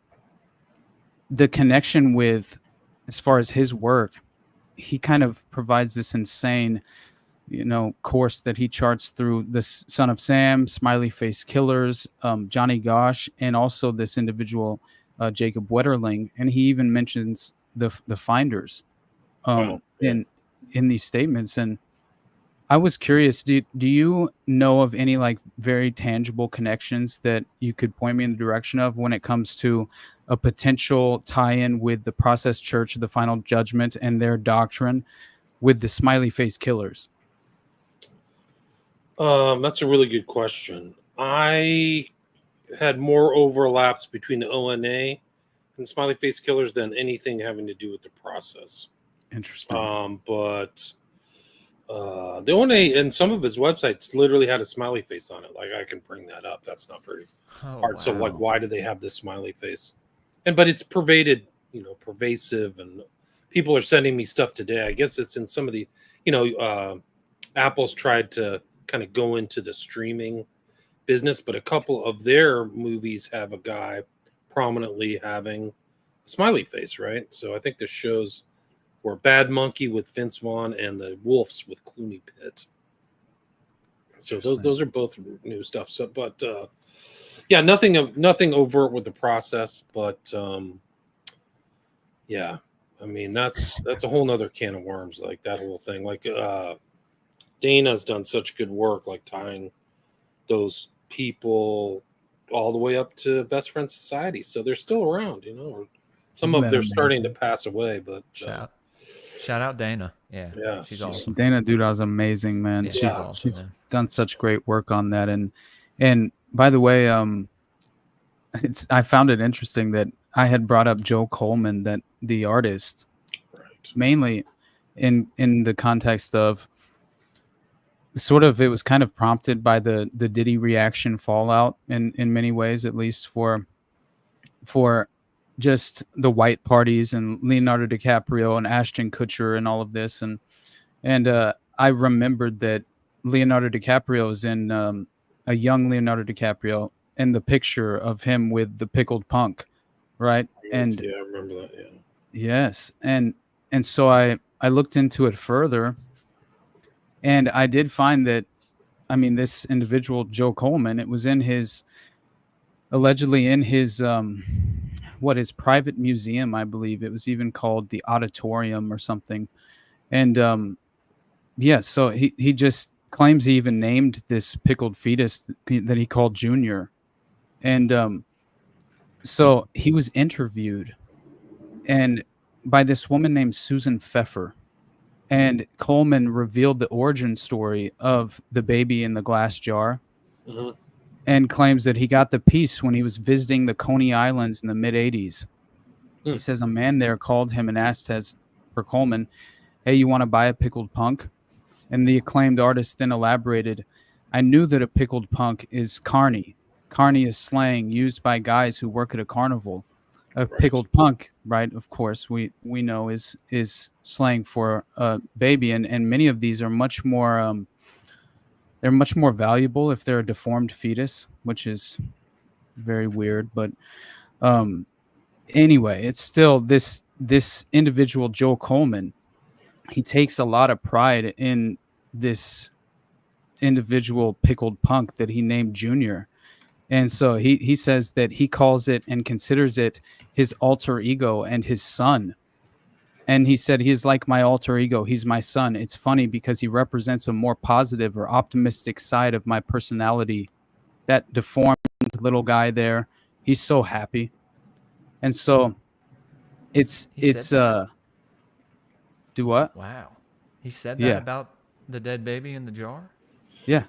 [SPEAKER 7] the connection with, as far as his work, he kind of provides this insane, course that he charts through this Son of Sam, Smiley Face Killers, Johnny Gosh, and also this individual, Jacob Wetterling. And he even mentions the Finders in these statements. And I was curious, do you know of any like very tangible connections that you could point me in the direction of when it comes to a potential tie-in with the Process Church of the Final Judgment and their doctrine with the Smiley Face Killers?
[SPEAKER 9] That's a really good question. I had more overlaps between the ONA and Smiley Face Killers than anything having to do with the process.
[SPEAKER 7] Interesting.
[SPEAKER 9] But the ONA and some of his websites literally had a smiley face on it. Like, I can bring that up. That's not very hard. So, like, why do they have this smiley face? But it's pervasive, and people are sending me stuff today. I guess it's in some of the, Apple's tried to kind of go into the streaming business, but a couple of their movies have a guy prominently having a smiley face, right? So I think this shows were Bad Monkey with Vince Vaughn and the Wolves with Clooney Pitt. So those are both new stuff. So, but yeah, nothing overt with the process, but yeah, I mean that's a whole nother can of worms. Like that whole thing. Like Dana's done such good work, like tying those people all the way up to Best Friend Society. So they're still around, you know. Or some of they're starting to pass away, but
[SPEAKER 10] shout out Dana. Yeah, she's awesome.
[SPEAKER 7] Dana Duda's amazing, man.
[SPEAKER 10] Yeah,
[SPEAKER 7] she's done such great work on that. And by the way, I found it interesting that I had brought up Joe Coleman, that the artist, mainly in the context of sort of, it was kind of prompted by the Diddy reaction fallout in many ways, at least for just the white parties and Leonardo DiCaprio and Ashton Kutcher and all of this. And I remembered that Leonardo DiCaprio is in a young Leonardo DiCaprio and the picture of him with the pickled punk, right? And
[SPEAKER 9] yeah, I remember that. Yeah.
[SPEAKER 7] Yes, and so I looked into it further, and I did find that, I mean, this individual Joe Coleman, it was allegedly in his his private museum, I believe. It was even called the Auditorium or something, and yeah, so he just claims he even named this pickled fetus that he called Junior. And so he was interviewed and by this woman named Susan Pfeffer. And Coleman revealed the origin story of the baby in the glass jar, and claims that he got the piece when he was visiting the Coney Islands in the mid-'80s. He says a man there called him and asked for Coleman, "Hey, you want to buy a pickled punk?" And the acclaimed artist then elaborated, "I knew that a pickled punk is carny. Carny is slang used by guys who work at a carnival. A pickled punk, right, of course, we know is slang for a baby, and many of these are much more they're much more valuable if they're a deformed fetus, which is very weird. But anyway, it's still this individual Joe Coleman. He takes a lot of pride in this individual pickled punk that he named Junior. And so he says that he calls it and considers it his alter ego and his son. And he said, he's like my alter ego. He's my son. It's funny because he represents a more positive or optimistic side of my personality. That deformed little guy there, he's so happy. And so it's do what?
[SPEAKER 10] Wow. He said that about the dead baby in the jar?
[SPEAKER 7] Yeah.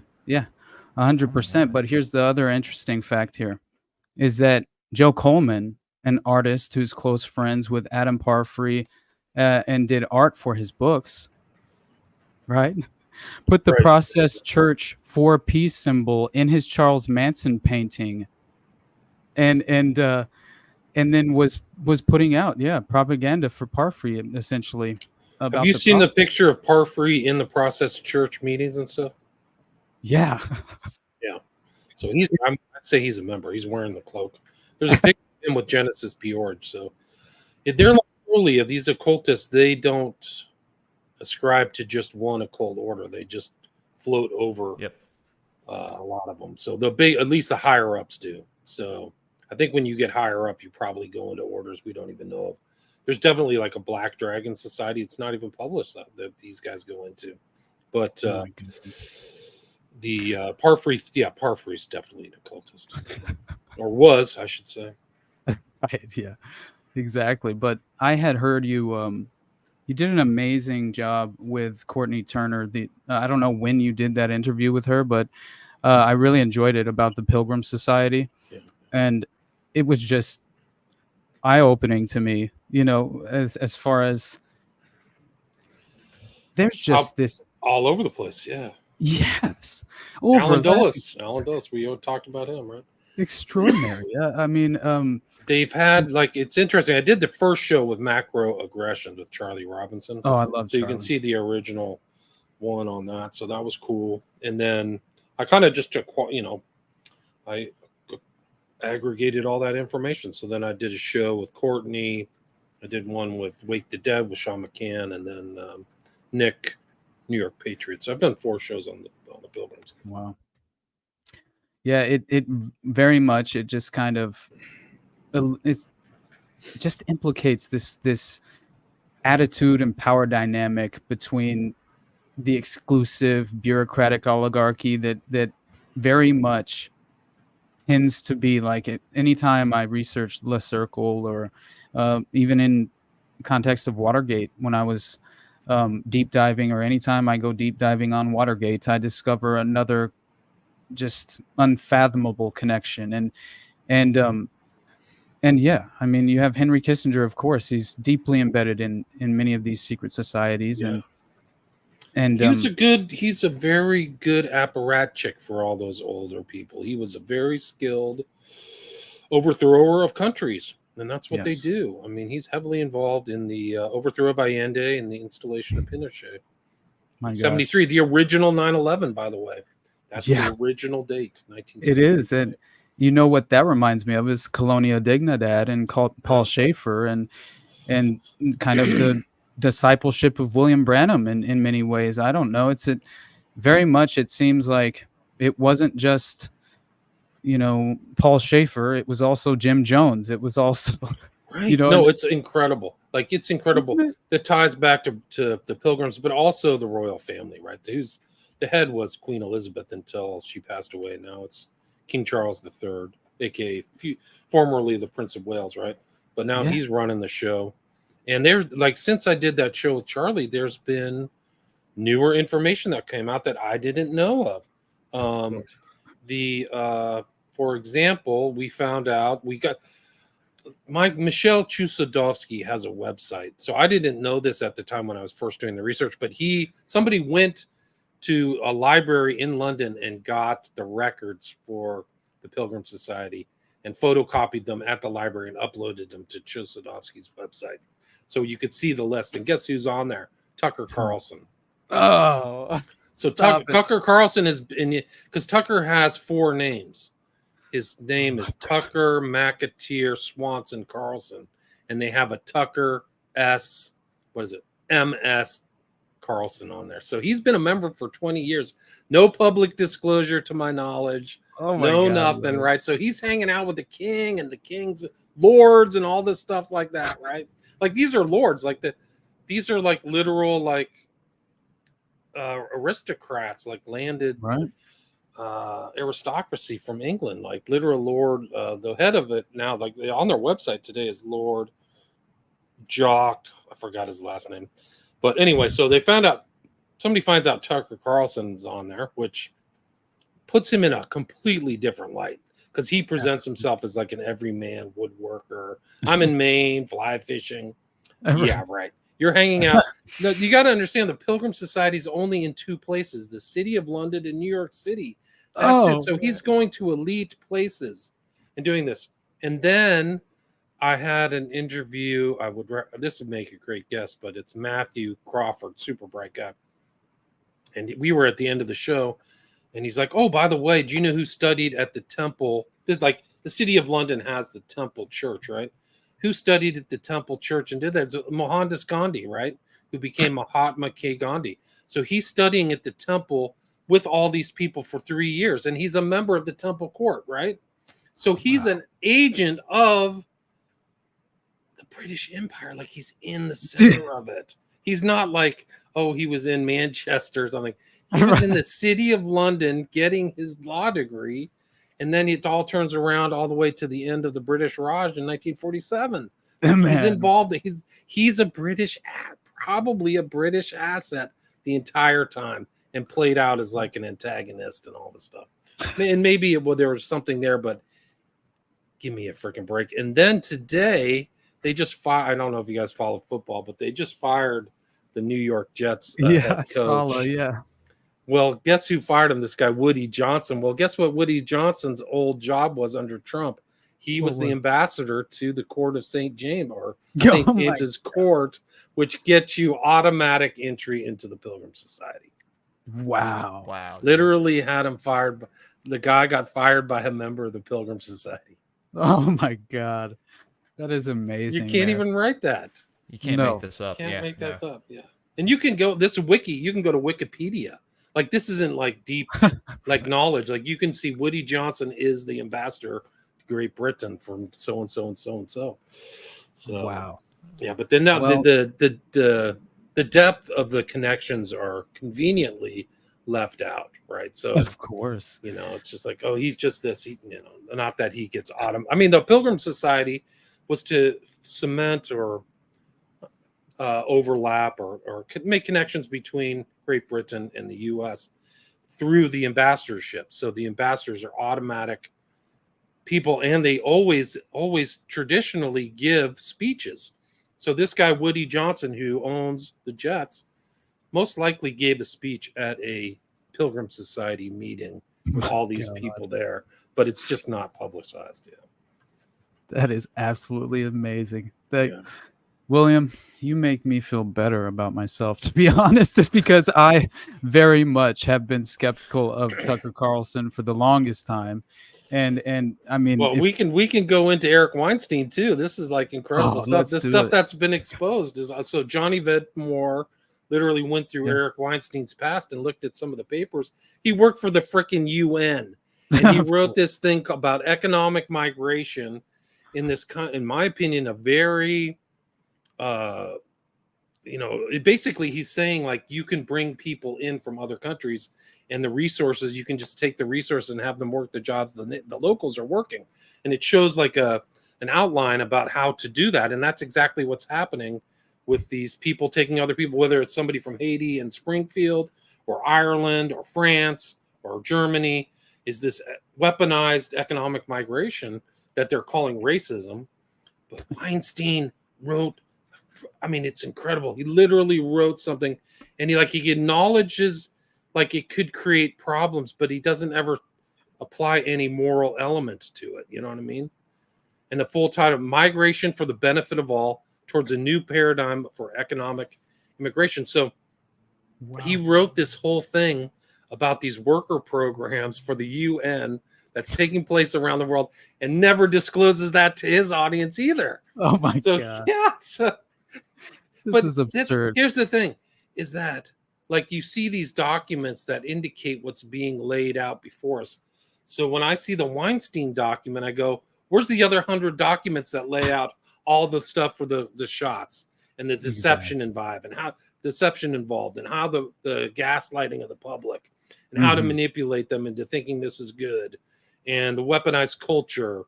[SPEAKER 7] 100%. But here's the other interesting fact here is that Joe Coleman, an artist who's close friends with Adam Parfrey and did art for his books, right? Put the Process Church 4 peace symbol in his Charles Manson painting and then was putting out propaganda for Parfrey essentially.
[SPEAKER 9] Have you seen the picture of Parfrey in the Process Church meetings and stuff?
[SPEAKER 7] Yeah.
[SPEAKER 9] Yeah. So I'd say he's a member. He's wearing the cloak. There's a picture of him with Genesis George. So they're like early of these occultists. They don't ascribe to just one occult order. They just float over a lot of them. So at least the higher ups do. So I think when you get higher up, you probably go into orders we don't even know of. There's definitely like a Black Dragon Society. It's not even published that these guys go into. But the Parfrey's definitely an occultist. Or was, I should say.
[SPEAKER 7] Yeah, exactly. But I had heard you did an amazing job with Courtney Turner. I don't know when you did that interview with her, but I really enjoyed it about the Pilgrim Society. Yeah. And it was just eye-opening to me, as far as there's just this
[SPEAKER 9] all over the place. Yeah.
[SPEAKER 7] Yes.
[SPEAKER 9] Alan Dulles. We talked about him, right?
[SPEAKER 7] Extraordinary. I mean,
[SPEAKER 9] they've had it's interesting. I did the first show with Macroaggression with Charlie Robinson.
[SPEAKER 7] Oh, I love.
[SPEAKER 9] So you can see the original one on that. So that was cool. And then I kind of just took, I aggregated all that information. So then I did a show with Courtney, I did one with Wake the Dead with Sean McCann, and then Nick, New York Patriots. I've done 4 shows on the Pilgrims.
[SPEAKER 7] Wow. Yeah, it very much, it just kind of it just implicates this attitude and power dynamic between the exclusive bureaucratic oligarchy that very much tends to be like it. Anytime I researched Le Circle, or even in context of Watergate, when I was deep diving, or anytime I go deep diving on Watergate, I discover another just unfathomable connection. And yeah, I mean, you have Henry Kissinger, of course. He's deeply embedded in many of these secret societies.
[SPEAKER 9] Yeah.
[SPEAKER 7] And
[SPEAKER 9] he's a very good apparatchik for all those older people. He was a very skilled overthrower of countries, and that's what they do. I mean, he's heavily involved in the overthrow of Allende and the installation of Pinochet. 73, the original 9/11, by the way. That's the original date, 1973.
[SPEAKER 7] It is, and you know what that reminds me of is Colonia Dignidad and Paul Schaefer, and kind of the discipleship of William Branham in many ways. I don't know. It's very much, it seems like it wasn't just, Paul Schaefer. It was also Jim Jones. It was also,
[SPEAKER 9] right. No, it's incredible. Like, it's incredible. That ties back to the Pilgrims, but also the royal family, right? The head was Queen Elizabeth until she passed away. Now it's King Charles III, aka formerly the Prince of Wales, right? But now he's running the show. And there's, like, since I did that show with Charlie, there's been newer information that came out that I didn't know of. For example, we found out Michelle Chusodowski has a website. So I didn't know this at the time when I was first doing the research, but somebody went to a library in London and got the records for the Pilgrim Society and photocopied them at the library and uploaded them to Chusodowski's website. So you could see the list. And guess who's on there? Tucker Carlson.
[SPEAKER 7] Oh.
[SPEAKER 9] So Tucker Carlson is in, because Tucker has 4 names. His name is Tucker McAteer Swanson Carlson. And they have a Tucker MS Carlson on there. So he's been a member for 20 years. No public disclosure to my knowledge. Oh my God, nothing, man. Right? So he's hanging out with the king and the king's lords and all this stuff like that, right? Like, these are lords, these are like literal, like, aristocrats, like landed aristocracy from England, like literal lord. The head of it now, like, on their website today, is Lord Jock. I forgot his last name. But anyway, so somebody finds out Tucker Carlson's on there, which puts him in a completely different light, because he presents himself as like an everyman woodworker. I'm in Maine, fly fishing. Yeah, right. You're hanging out. You got to understand, the Pilgrim Society is only in 2 places: the city of London and New York City. That's it. So he's going to elite places and doing this. And then I had an interview. This would make a great guest, but it's Matthew Crawford, super bright guy. And we were at the end of the show, and he's like, "Oh, by the way, do you know who studied at the temple?" There's like, the city of London has the Temple Church, right? Who studied at the Temple Church and did that? It's Mohandas Gandhi, right? Who became Mahatma K. Gandhi. So he's studying at the temple with all these people for 3 years, and he's a member of the Temple Court, right? So he's an agent of the British Empire. Like, he's in the center of it. He's not like, oh, he was in Manchester or something. He was in the city of London getting his law degree, and then it all turns around all the way to the end of the British Raj in 1947. He's involved. He's a probably a British asset the entire time, and played out as like an antagonist and all this stuff. And maybe there was something there, but give me a freaking break. And then today, they just fired. I don't know if you guys follow football, but they just fired the New York Jets head coach. Well, guess who fired him? This guy, Woody Johnson. Well, guess what Woody Johnson's old job was under Trump? He was the ambassador to the court of St. James, or St. James's Court, which gets you automatic entry into the Pilgrim Society.
[SPEAKER 7] Wow.
[SPEAKER 9] Literally had him fired. The guy got fired by a member of the Pilgrim Society.
[SPEAKER 7] Oh my God. That is amazing.
[SPEAKER 9] You can't
[SPEAKER 7] man.
[SPEAKER 9] even write that.
[SPEAKER 10] You can't
[SPEAKER 7] No.
[SPEAKER 10] make this up.
[SPEAKER 9] Can't
[SPEAKER 10] yeah,
[SPEAKER 9] make that
[SPEAKER 10] no.
[SPEAKER 9] up. Yeah. And you can go, this wiki, you can go to Wikipedia. Like, this isn't like deep, like knowledge. Like, you can see Woody Johnson is the ambassador to Great Britain from so and so and so and so. So,
[SPEAKER 7] Wow.
[SPEAKER 9] yeah. But then now
[SPEAKER 7] Well-
[SPEAKER 9] the depth of the connections are conveniently left out, right? So,
[SPEAKER 7] Of course.
[SPEAKER 9] you know, it's just like, oh, he's just this, he, you know, not that he gets autumn. I mean, the Pilgrim Society was to cement or overlap or make connections between Great Britain and the U.S. through the ambassadorship. So the ambassadors are automatic people, and they always traditionally give speeches. So this guy, Woody Johnson, who owns the Jets, most likely gave a speech at a Pilgrim Society meeting with all these people there, but it's just not publicized yet.
[SPEAKER 7] That is absolutely amazing. William, you make me feel better about myself, to be honest, just because I very much have been skeptical of Tucker Carlson for the longest time. And I mean,
[SPEAKER 9] well, we can go into Eric Weinstein too. This is like incredible stuff. The stuff that's been exposed is so Johnny Vedmore literally went through Eric Weinstein's past and looked at some of the papers. He worked for the frickin' UN, and he wrote this thing about economic migration in this, in my opinion, a very you know, basically he's saying like you can bring people in from other countries and the resources, you can just take the resources and have them work the jobs the locals are working. And it shows like an outline about how to do that. And that's exactly what's happening with these people taking other people, whether it's somebody from Haiti and Springfield or Ireland or France or Germany, is this weaponized economic migration that they're calling racism. But Weinstein wrote, I mean, it's incredible. He literally wrote something, and he acknowledges like it could create problems, but he doesn't ever apply any moral element to it. You know what I mean? And the full title, Migration for the Benefit of All Towards a New Paradigm for Economic Immigration. So he wrote this whole thing about these worker programs for the UN that's taking place around the world and never discloses that to his audience either.
[SPEAKER 7] Oh my God.
[SPEAKER 9] Yeah. So,
[SPEAKER 7] this is absurd.
[SPEAKER 9] Here's the thing, is that like you see these documents that indicate what's being laid out before us. So when I see the Weinstein document, I go, where's the other 100 documents that lay out all the stuff for the shots and the deception involved and how the gaslighting of the public and how to manipulate them into thinking this is good, and the weaponized culture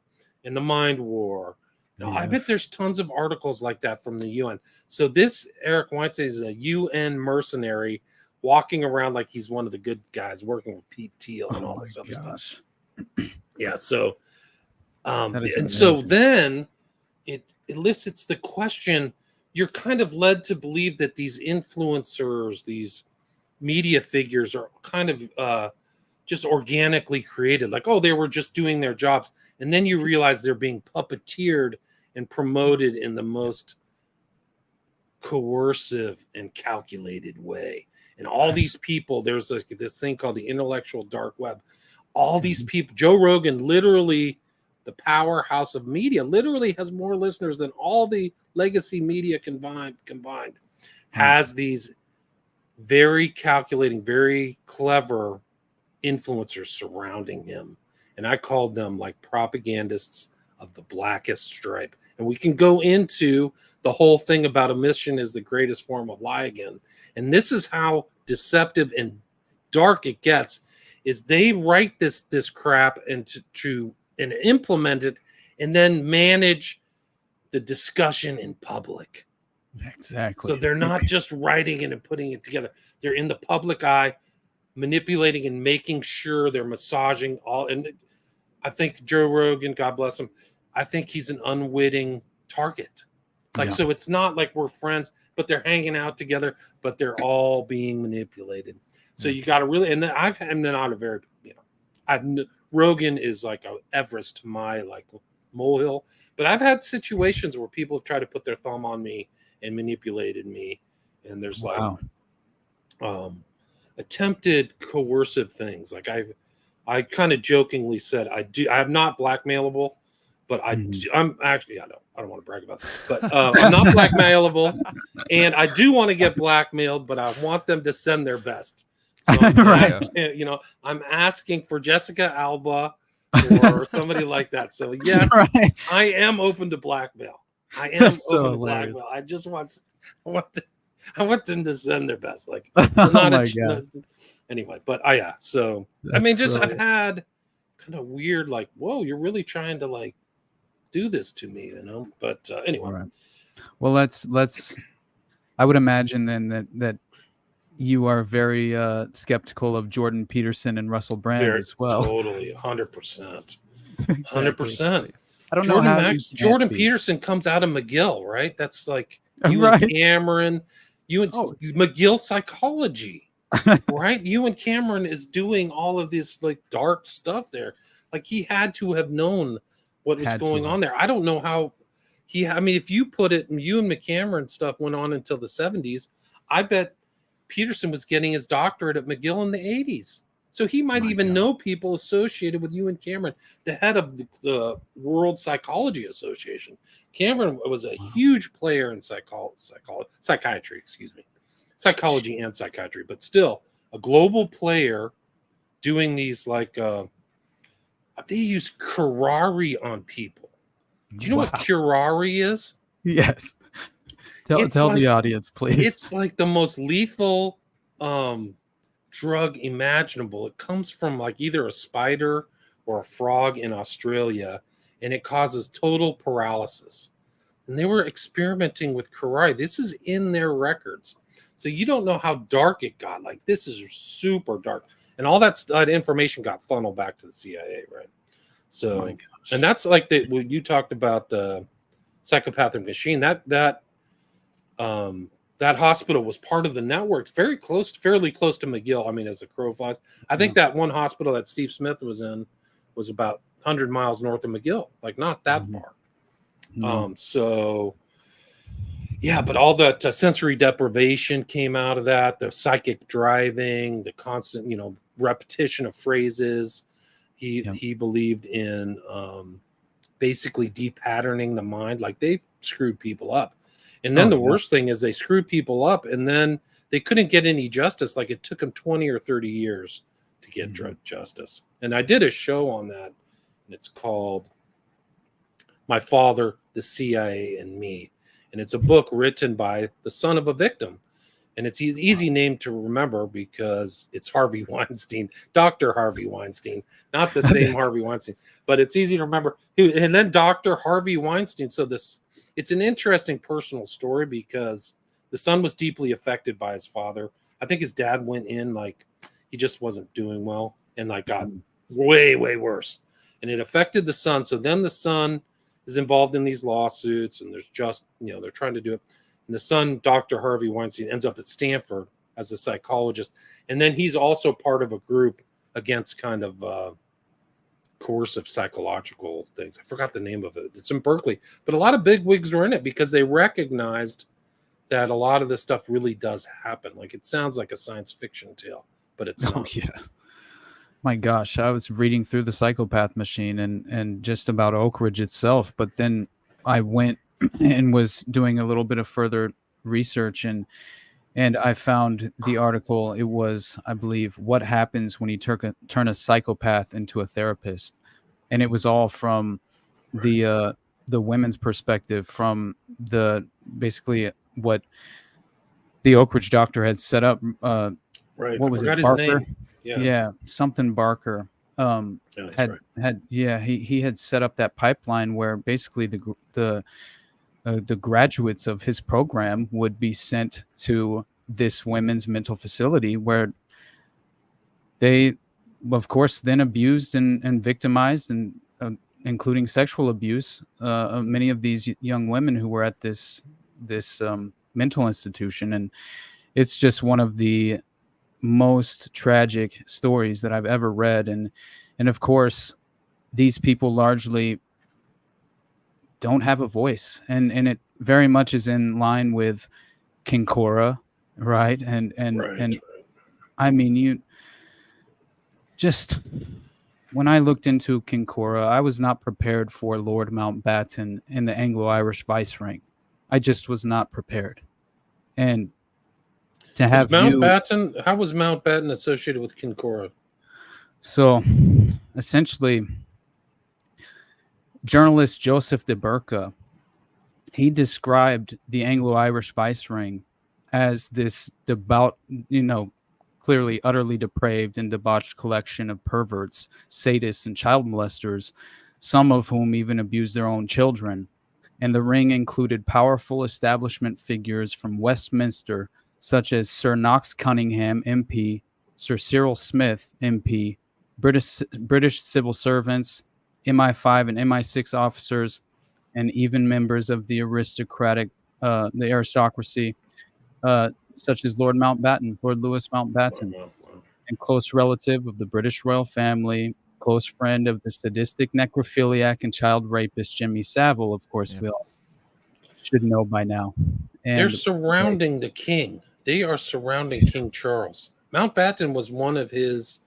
[SPEAKER 9] and the mind war. No, I bet there's tons of articles like that from the UN. So this Eric Weinstein is a UN mercenary walking around like he's one of the good guys working with Pete Thiel and all this other stuff. Yeah. So, and so then it elicits the question, you're kind of led to believe that these influencers, these media figures are kind of just organically created. Like, oh, they were just doing their jobs. And then you realize they're being puppeteered and promoted in the most coercive and calculated way. And all these people, there's like this thing called the intellectual dark web. All these people, Joe Rogan, literally the powerhouse of media, literally has more listeners than all the legacy media combined, has these very calculating, very clever influencers surrounding him. And I called them like propagandists of the blackest stripe. And we can go into the whole thing about omission is the greatest form of lie again. And this is how deceptive and dark it gets, is they write this crap and to implement it and then manage the discussion in public.
[SPEAKER 7] Exactly.
[SPEAKER 9] So they're not just writing it and putting it together. They're in the public eye, manipulating and making sure they're massaging all. And I think Joe Rogan, God bless him, I think he's an unwitting target. Like, so it's not like we're friends, but they're hanging out together, but they're all being manipulated. So you got to really, and I'm not a very, Rogan is like a Everest to my like molehill, but I've had situations where people have tried to put their thumb on me and manipulated me. And there's like attempted coercive things. Like I kind of jokingly said, I'm not blackmailable, But I'm actually, I don't want to brag about that, but I'm not blackmailable, and I do want to get blackmailed, but I want them to send their best. So I'm asking, I'm asking for Jessica Alba or somebody like that. So yes, I am open to blackmail. I am open to blackmail. I just want them to send their best. Like, anyway, but so I mean, just I've had kind of weird, like, whoa, you're really trying to like do this to me, But anyway,
[SPEAKER 7] right. Well, let's. I would imagine then that you are very skeptical of Jordan Peterson and Russell Brand as well.
[SPEAKER 9] Totally, 100%, 100%.
[SPEAKER 7] I don't know
[SPEAKER 9] Jordan Peterson comes out of McGill, right? That's like you and Cameron, McGill psychology, right? You and Cameron is doing all of this like dark stuff there. Like he had to have known what was going on there. I don't know how I mean, if you put it, you and McCameron stuff went on until the 70s. I bet Peterson was getting his doctorate at McGill in the 80s. So he might know people associated with you and Cameron, the head of the World Psychology Association. Cameron was a huge player in psychiatry, psychology and psychiatry, but still a global player doing these like, they use curare on people. Do you know what curare is?
[SPEAKER 7] Yes. Tell the audience, please.
[SPEAKER 9] It's like the most lethal drug imaginable. It comes from like either a spider or a frog in Australia, and it causes total paralysis. And they were experimenting with curare. This is in their records. So you don't know how dark it got. Like this is super dark. And all that information got funneled back to the CIA, right? So, and that's like when you talked about the psychopathic machine, that hospital was part of the network, fairly close to McGill. I mean, as the crow flies, I think that one hospital that Steve Smith was in was about 100 miles north of McGill, like not that far. So yeah, but all that sensory deprivation came out of that, the psychic driving, the constant, repetition of phrases. He believed in basically depatterning the mind. Like they screwed people up. And then the worst thing is they screwed people up and then they couldn't get any justice. Like it took them 20 or 30 years to get justice. And I did a show on that. And it's called My Father, the CIA, and Me. And it's a book written by the son of a victim. And it's an easy name to remember because it's Harvey Weinstein, Dr. Harvey Weinstein, not the same Harvey Weinstein, but it's easy to remember. And then Dr. Harvey Weinstein. So it's an interesting personal story because the son was deeply affected by his father. I think his dad went in like he just wasn't doing well and like got way, way worse. And it affected the son. So then the son is involved in these lawsuits and there's just, they're trying to do it. And the son, Dr. Harvey Weinstein, ends up at Stanford as a psychologist. And then he's also part of a group against kind of coercive psychological things. I forgot the name of it. It's in Berkeley. But a lot of bigwigs were in it because they recognized that a lot of this stuff really does happen. Like it sounds like a science fiction tale, but it's not.
[SPEAKER 7] Oh, yeah. My gosh, I was reading through the Psychopath Machine and just about Oak Ridge itself. But then I went and was doing a little bit of further research and I found the article. It was, I believe, what happens when you turn a psychopath into a therapist, and it was all from the women's perspective, from the basically what the Oak Ridge doctor had set up.
[SPEAKER 9] Right,
[SPEAKER 7] what was it? Barker? Yeah, something Barker. He had set up that pipeline where basically the graduates of his program would be sent to this women's mental facility where they, of course, then abused and victimized and including sexual abuse many of these young women who were at this mental institution. And it's just one of the most tragic stories that I've ever read. And of course, these people largely don't have a voice, and it very much is in line with Kinkora, right? And I mean, you just when I looked into Kinkora, I was not prepared for Lord Mountbatten in the Anglo-Irish vice rank. I just was not prepared. And to have
[SPEAKER 9] Mountbatten, how was Mountbatten associated with Kinkora?
[SPEAKER 7] So essentially, journalist Joseph de Burka, he described the Anglo-Irish vice ring as this clearly utterly depraved and debauched collection of perverts, sadists, and child molesters, some of whom even abused their own children. And the ring included powerful establishment figures from Westminster, such as Sir Knox Cunningham, MP, Sir Cyril Smith, MP, British civil servants, MI5 and MI6 officers, and even members of the aristocracy, such as Lord Mountbatten, Lord Louis Mountbatten, and close relative of the British royal family, close friend of the sadistic necrophiliac and child rapist Jimmy Savile. Of course, we all should know by now. And
[SPEAKER 9] they're surrounding the king. They are surrounding King Charles. Mountbatten was one of his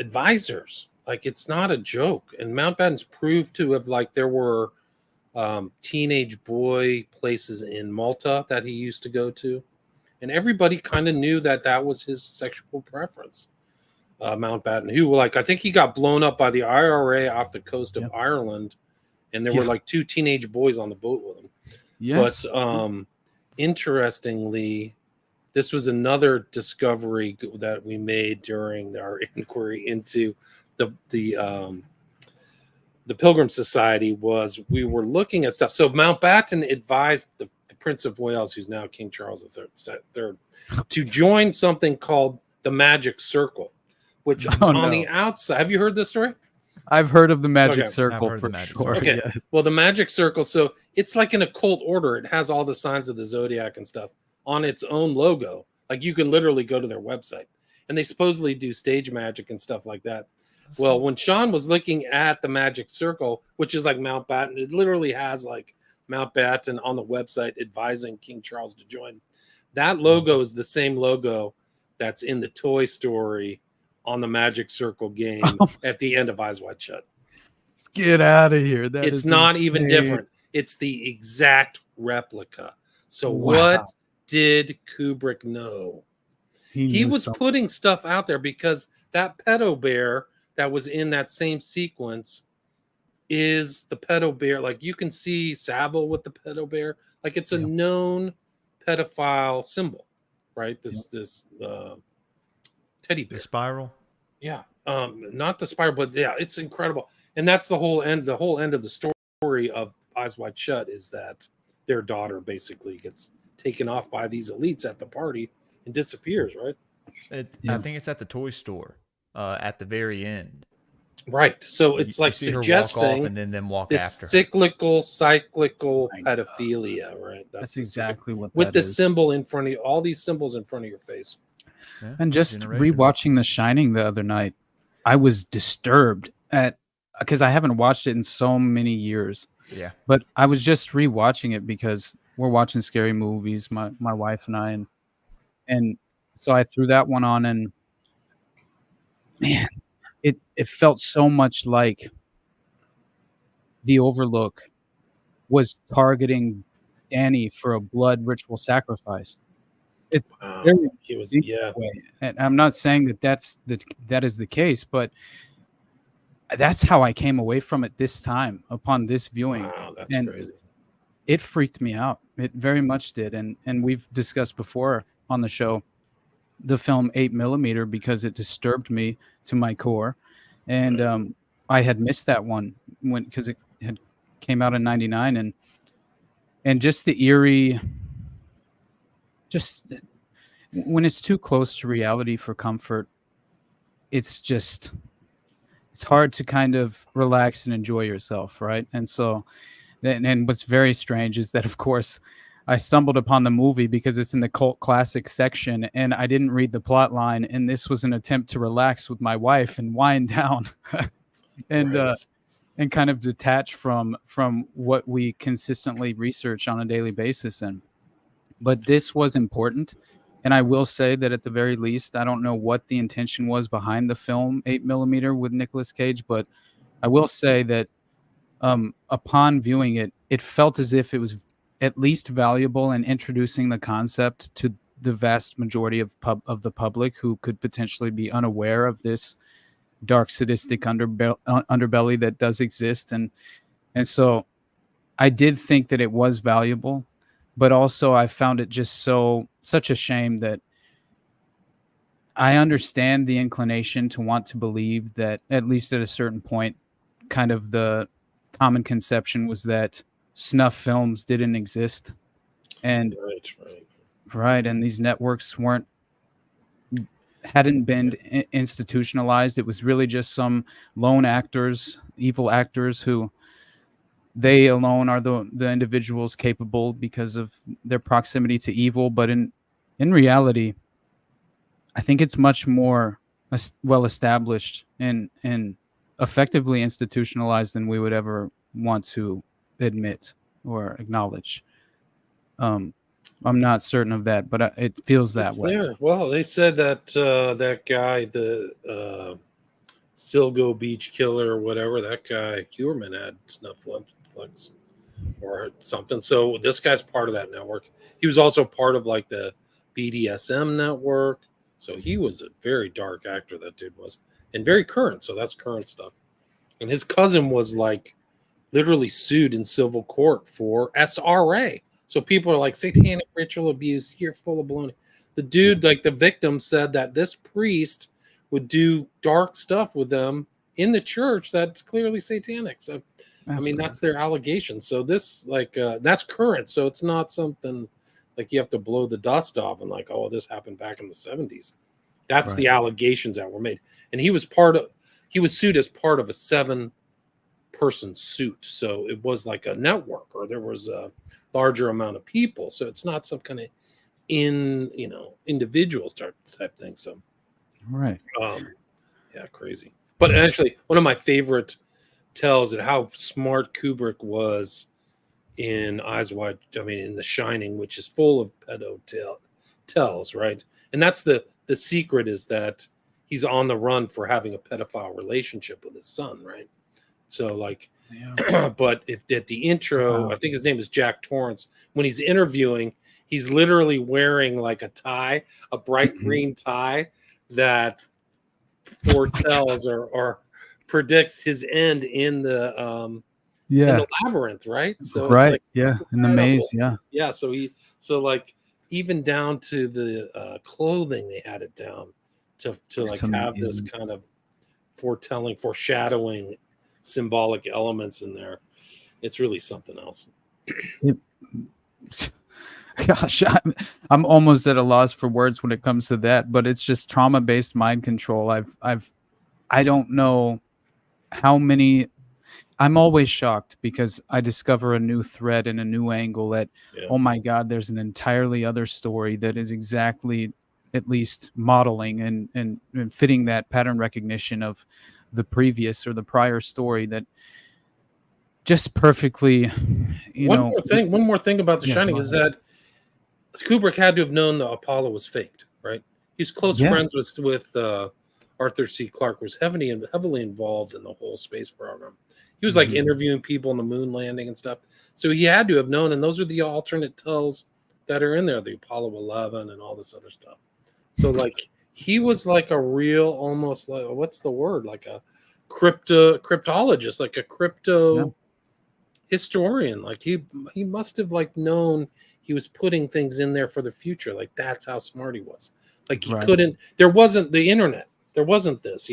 [SPEAKER 9] advisors. Like, it's not a joke. And Mountbatten's proved to have, like, there were teenage boy places in Malta that he used to go to, and everybody kind of knew that was his sexual preference. Mountbatten, who, like, I think he got blown up by the IRA off the coast of Ireland, and there were like 2 teenage boys on the boat with him.
[SPEAKER 7] Yes.
[SPEAKER 9] But interestingly, this was another discovery that we made during our inquiry into the Pilgrim Society. Was we were looking at stuff. So Mountbatten advised the Prince of Wales, who's now King Charles III, to join something called the Magic Circle, which on the outside. Have you heard this story?
[SPEAKER 7] I've heard of the Magic Circle for sure.
[SPEAKER 9] Okay. Yes. Well, the Magic Circle, so it's like an occult order. It has all the signs of the zodiac and stuff on its own logo. Like, you can literally go to their website, and they supposedly do stage magic and stuff like that. Well, when Sean was looking at the Magic Circle, which is like Mountbatten, it literally has like Mountbatten on the website advising King Charles to join. That logo is the same logo that's in the Toy Story on the Magic Circle game at the end of Eyes Wide Shut.
[SPEAKER 7] Get out of here.
[SPEAKER 9] It's not even different. It's the exact replica. So what did Kubrick know? He was putting stuff out there because that pedo bear that was in that same sequence is the pedo bear. Like, you can see Savile with the pedo bear. Like, it's a known pedophile symbol, right? This teddy bear.
[SPEAKER 10] The spiral.
[SPEAKER 9] Yeah. Not the spiral, but yeah, it's incredible. And that's the whole end. The whole end of the story of Eyes Wide Shut is that their daughter basically gets taken off by these elites at the party and disappears, right?
[SPEAKER 10] I think it's at the toy store at the very end.
[SPEAKER 9] Right. So it's like suggesting
[SPEAKER 10] walk off and then them walk
[SPEAKER 9] this
[SPEAKER 10] after.
[SPEAKER 9] Cyclical pedophilia, right?
[SPEAKER 7] That's exactly what
[SPEAKER 9] with
[SPEAKER 7] that
[SPEAKER 9] the
[SPEAKER 7] is.
[SPEAKER 9] symbol in front of you, all these symbols in front of your face.
[SPEAKER 10] Yeah,
[SPEAKER 7] and just rewatching The Shining the other night, I was disturbed because I haven't watched it in so many years.
[SPEAKER 10] Yeah.
[SPEAKER 7] But I was just rewatching it because we're watching scary movies, my wife and I, and so I threw that one on, and man, it felt so much like The Overlook was targeting Danny for a blood ritual sacrifice. It's and I'm not saying that is the case, but that's how I came away from it this time upon this viewing.
[SPEAKER 9] Wow, that's crazy.
[SPEAKER 7] It freaked me out. It very much did, and we've discussed before on the show the film 8mm because it disturbed me to my core, and I had missed that one because it had came out in '99, and just the eerie, just when it's too close to reality for comfort, it's hard to kind of relax and enjoy yourself, right? And so, and what's very strange is that, of course, I stumbled upon the movie because it's in the cult classic section, and I didn't read the plot line, and this was an attempt to relax with my wife and wind down and and kind of detach from what we consistently research on a daily basis. But this was important, And I will say that at the very least, I don't know what the intention was behind the film 8mm with Nicolas Cage, but I will say that upon viewing it, it felt as if it was at least valuable in introducing the concept to the vast majority of the public who could potentially be unaware of this dark sadistic underbelly that does exist. And so I did think that it was valuable, but also I found it just such a shame that I understand the inclination to want to believe that, at least at a certain point, kind of the common conception was that snuff films didn't exist. And right, and these networks hadn't been institutionalized. It was really just some lone actors, evil actors, who they alone are the individuals capable because of their proximity to evil. But in reality, I think it's much more well established and effectively institutionalized than we would ever want to admit or acknowledge. I'm not certain of that, but it feels that way.
[SPEAKER 9] There. Well, they said that that guy, the Silgo Beach killer or whatever, that guy Huerman had snuff flicks or something. So this guy's part of that network. He was also part of like the BDSM network. So he was a very dark actor, that dude was, and very current. So that's current stuff. And his cousin was like literally sued in civil court for SRA. So people are like, satanic ritual abuse, you're full of baloney. The dude, like the victim, said that this priest would do dark stuff with them in the church that's clearly satanic. So, absolutely. I mean, that's their allegation. So this, like, that's current. So it's not something like you have to blow the dust off and like, oh, this happened back in the 70s. That's right. The allegations that were made. And he was sued as part of a 7-person suit. So it was like a network, or there was a larger amount of people. So it's not some kind of individual type thing. So,
[SPEAKER 7] right.
[SPEAKER 9] Yeah, crazy. But actually, one of my favorite tells it how smart Kubrick was in Eyes Wide, in The Shining, which is full of pedo tells, right? And that's the secret, is that he's on the run for having a pedophile relationship with his son, right? So like, yeah. But if at the intro, I think his name is Jack Torrance, when he's interviewing, he's literally wearing like a tie, a bright green tie that foretells or predicts his end in the in the labyrinth, right? So
[SPEAKER 7] right,
[SPEAKER 9] it's like,
[SPEAKER 7] in the maze,
[SPEAKER 9] yeah. So like even down to the clothing, they had it down to like have this kind of foreshadowing, symbolic elements in there. It's really something else.
[SPEAKER 7] Gosh, I'm almost at a loss for words when it comes to that, but it's just trauma-based mind control. I don't know how many. I'm always shocked because I discover a new thread and a new angle that, oh my God, there's an entirely other story that is exactly, at least modeling and fitting that pattern recognition of the previous or the prior story, that just perfectly,
[SPEAKER 9] One more thing about The Shining is that Kubrick had to have known that Apollo was faked, right? He's close friends with Arthur C. Clarke, was heavily involved in the whole space program. He was like interviewing people on the moon landing and stuff. So he had to have known, and those are the alternate tells that are in there, the Apollo 11 and all this other stuff. So like he was like a real, almost like, what's the word? Like a cryptologist, like a crypto historian. Like he must have like known he was putting things in there for the future. Like that's how smart he was. Like he couldn't, there wasn't the internet. There wasn't this,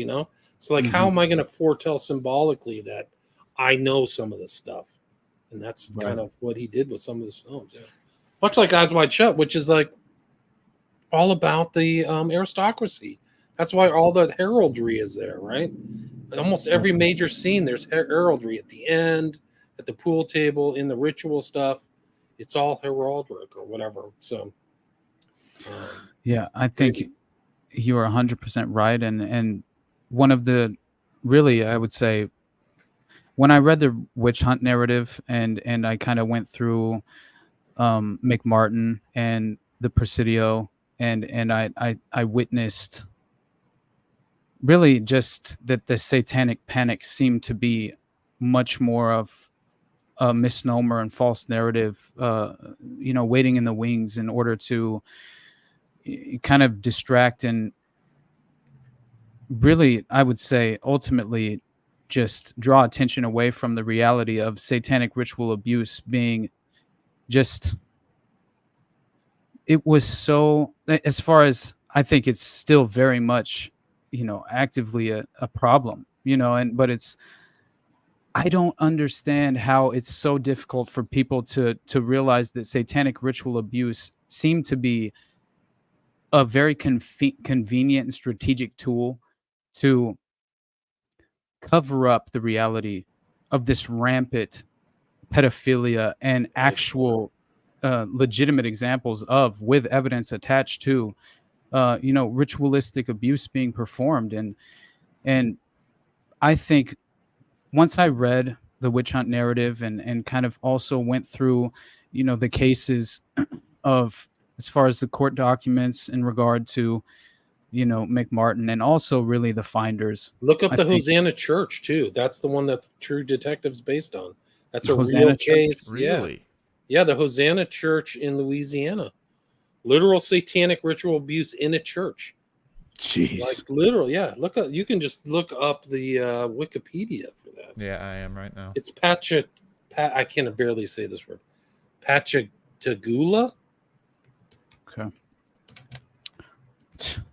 [SPEAKER 9] So like, how am I going to foretell symbolically that I know some of this stuff? And that's kind of what he did with some of his films. Yeah. Much like Eyes Wide Shut, which is like all about the aristocracy. That's why all the heraldry is there, right? Almost every major scene, there's heraldry at the end, at the pool table, in the ritual stuff. It's all heraldic or whatever. So,
[SPEAKER 7] I think you are 100% right. And one of the, really, I would say, when I read the witch hunt narrative and I kind of went through McMartin and the Presidio and I witnessed really just that the satanic panic seemed to be much more of a misnomer and false narrative, waiting in the wings in order to kind of distract and really, I would say, ultimately just draw attention away from the reality of satanic ritual abuse being just, it was so, as far as I think it's still very much, actively a problem, but it's, I don't understand how it's so difficult for people to realize that satanic ritual abuse seemed to be a very convenient and strategic tool to cover up the reality of this rampant pedophilia and actual legitimate examples of, with evidence attached to, ritualistic abuse being performed. And I think once I read the witch hunt narrative and kind of also went through, the cases of, as far as the court documents in regard to, McMartin, and also really the finders.
[SPEAKER 9] Look up the Hosanna Church too. That's the one that True Detective's based on. That's a
[SPEAKER 7] Hosanna
[SPEAKER 9] real
[SPEAKER 7] Church?
[SPEAKER 9] case.
[SPEAKER 10] Really?
[SPEAKER 9] Yeah, the Hosanna Church in Louisiana. Literal satanic ritual abuse in a church.
[SPEAKER 7] Jeez.
[SPEAKER 9] Like literal, yeah. Look up. You can just look up the Wikipedia for that.
[SPEAKER 10] Yeah, I am right now.
[SPEAKER 9] It's I can barely say this word. Pachagula.
[SPEAKER 7] Okay.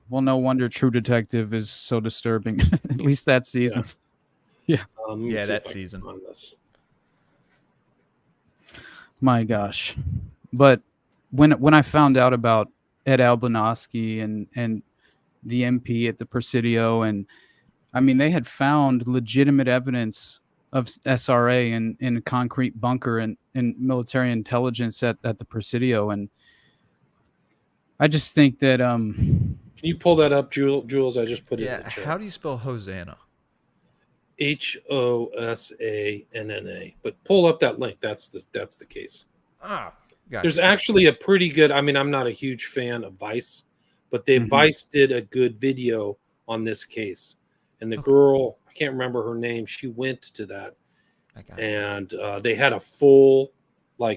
[SPEAKER 7] Well, no wonder True Detective is so disturbing. At least that season. Yeah.
[SPEAKER 10] Yeah, that season.
[SPEAKER 7] My gosh. But when I found out about Ed Albanoski and the MP at the Presidio, and I mean, they had found legitimate evidence of SRA in a concrete bunker and military intelligence at the Presidio. And I just think that
[SPEAKER 9] Can you pull that up, Jules? I just put it in the chat.
[SPEAKER 10] How do you spell Hosanna?
[SPEAKER 9] Hosanna. But pull up that link. That's the case.
[SPEAKER 10] Gotcha.
[SPEAKER 9] There's actually a pretty good, I mean, I'm not a huge fan of Vice, but Vice did a good video on this case. And the girl, I can't remember her name, she went to that. And they had a full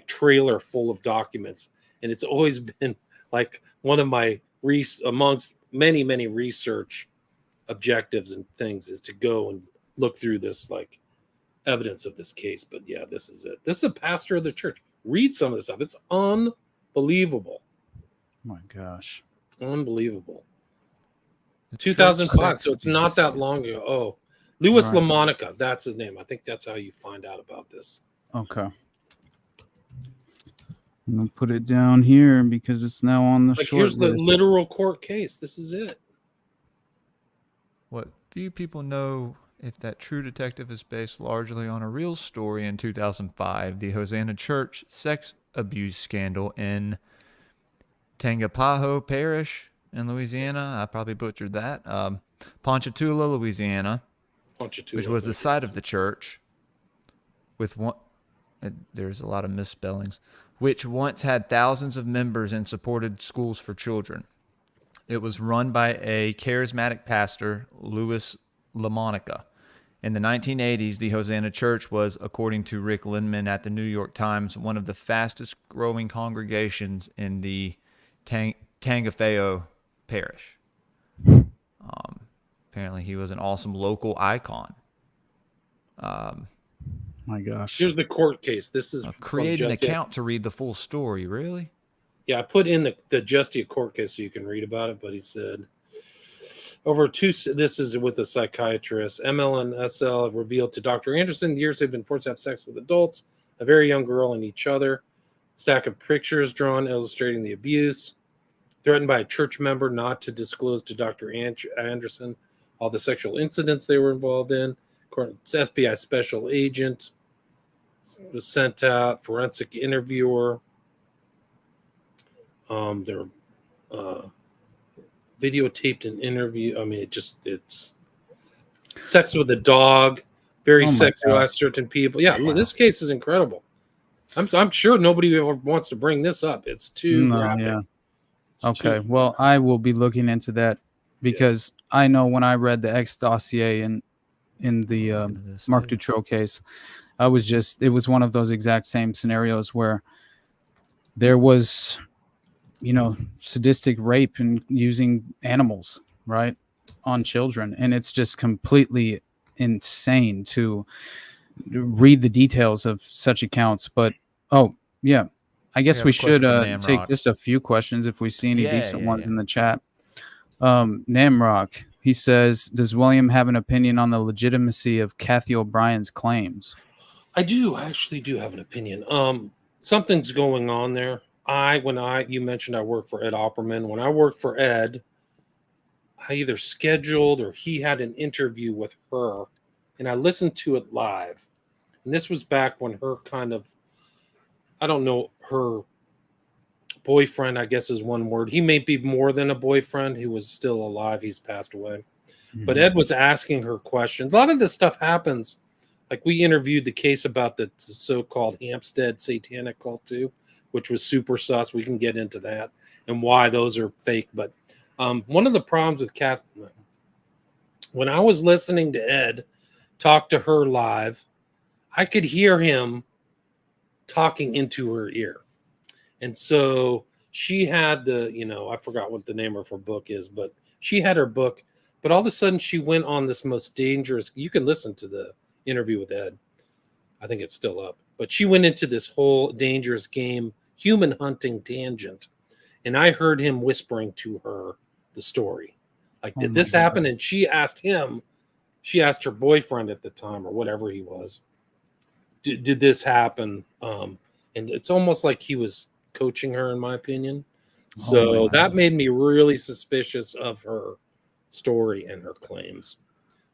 [SPEAKER 9] trailer full of documents. And it's always been like one of my amongst many research objectives and things is to go and look through this evidence of this case. But yeah, this is it. This is a pastor of the church. Read some of this stuff. It's unbelievable.
[SPEAKER 7] My gosh.
[SPEAKER 9] Unbelievable. 2005, so it's not that long ago. Oh, Louis LaMonica, that's his name. I think that's how you find out about this.
[SPEAKER 7] Okay. I'm going to put it down here because it's now on the short
[SPEAKER 9] Here's
[SPEAKER 7] list.
[SPEAKER 9] the literal court case. This is it.
[SPEAKER 10] What few people know if that True Detective is based largely on a real story in 2005, the Hosanna Church sex abuse scandal in Tangipahoa Parish in Louisiana. I probably butchered that. Ponchatoula, Louisiana, which was the site of the church, with one. There's a lot of misspellings. Which once had thousands of members and supported schools for children. It was run by a charismatic pastor, Louis LaMonica. In the 1980s, the Hosanna Church was, according to Rick Lindman at the New York Times, one of the fastest growing congregations in the Tangipahoa Parish. Apparently, he was an awesome local icon.
[SPEAKER 7] My gosh.
[SPEAKER 9] Here's the court case. This is
[SPEAKER 10] create an account to read the full story. Really?
[SPEAKER 9] Yeah, I put in the Justia court case so you can read about it. But he said, this is with a psychiatrist. ML and SL revealed to Dr. Anderson the years they've been forced to have sex with adults, a very young girl, and each other. Stack of pictures drawn illustrating the abuse. Threatened by a church member not to disclose to Dr. Anderson all the sexual incidents they were involved in. According to FBI special agent was sent out, forensic interviewer. There videotaped an interview. I mean, it's sex with a dog, very sexualized certain people. Yeah, this case is incredible. I'm sure nobody ever wants to bring this up. It's too graphic.
[SPEAKER 7] Yeah. Okay. Well, I will be looking into that because I know when I read the X dossier in the Mark Dutroux case, it was one of those exact same scenarios where there was, sadistic rape and using animals, right, on children. And it's just completely insane to read the details of such accounts. But, yeah, I guess we should take just a few questions if we see any decent ones in the chat. Namrock, he says, does William have an opinion on the legitimacy of Kathy O'Brien's claims?
[SPEAKER 9] I actually do have an opinion. Something's going on there. You mentioned I work for Ed Opperman. When I worked for Ed, I either scheduled or he had an interview with her, and I listened to it live. And this was back when her her boyfriend, I guess is one word. He may be more than a boyfriend. He was still alive. He's passed away. Mm-hmm. But Ed was asking her questions. A lot of this stuff happens. Like we interviewed the case about the so-called Hampstead satanic cult too, which was super sus. We can get into that and why those are fake. But one of the problems with Catherine, when I was listening to Ed talk to her live, I could hear him talking into her ear. And so she had I forgot what the name of her book is, but she had her book. But all of a sudden she went on this most dangerous, you can listen to the interview with Ed. I think it's still up. But she went into this whole dangerous game, human hunting tangent. And I heard him whispering to her the story. Like, did this happen? And she asked her boyfriend at the time or whatever he was, did this happen? And it's almost like he was coaching her, in my opinion. So that made me really suspicious of her story and her claims,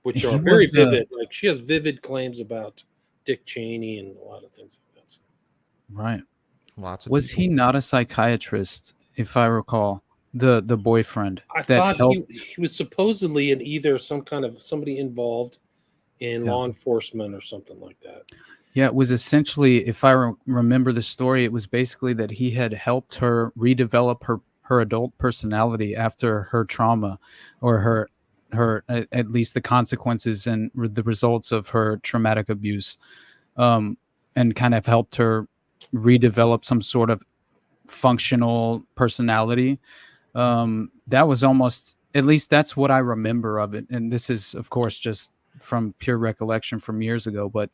[SPEAKER 9] which are very vivid. Like she has vivid claims about Dick Cheney and a lot of things like that. So.
[SPEAKER 7] Right.
[SPEAKER 10] Lots of
[SPEAKER 7] was
[SPEAKER 10] people.
[SPEAKER 7] he not a psychiatrist, if I recall? The boyfriend.
[SPEAKER 9] I thought he was supposedly in either somebody involved in law enforcement or something like that.
[SPEAKER 7] Yeah, it was essentially, if I remember the story, it was basically that he had helped her redevelop her adult personality after her trauma, or her at least the consequences and the results of her traumatic abuse, and kind of helped her redevelop some sort of functional personality. That was almost, at least that's what I remember of it. And this is, of course, just from pure recollection from years ago, but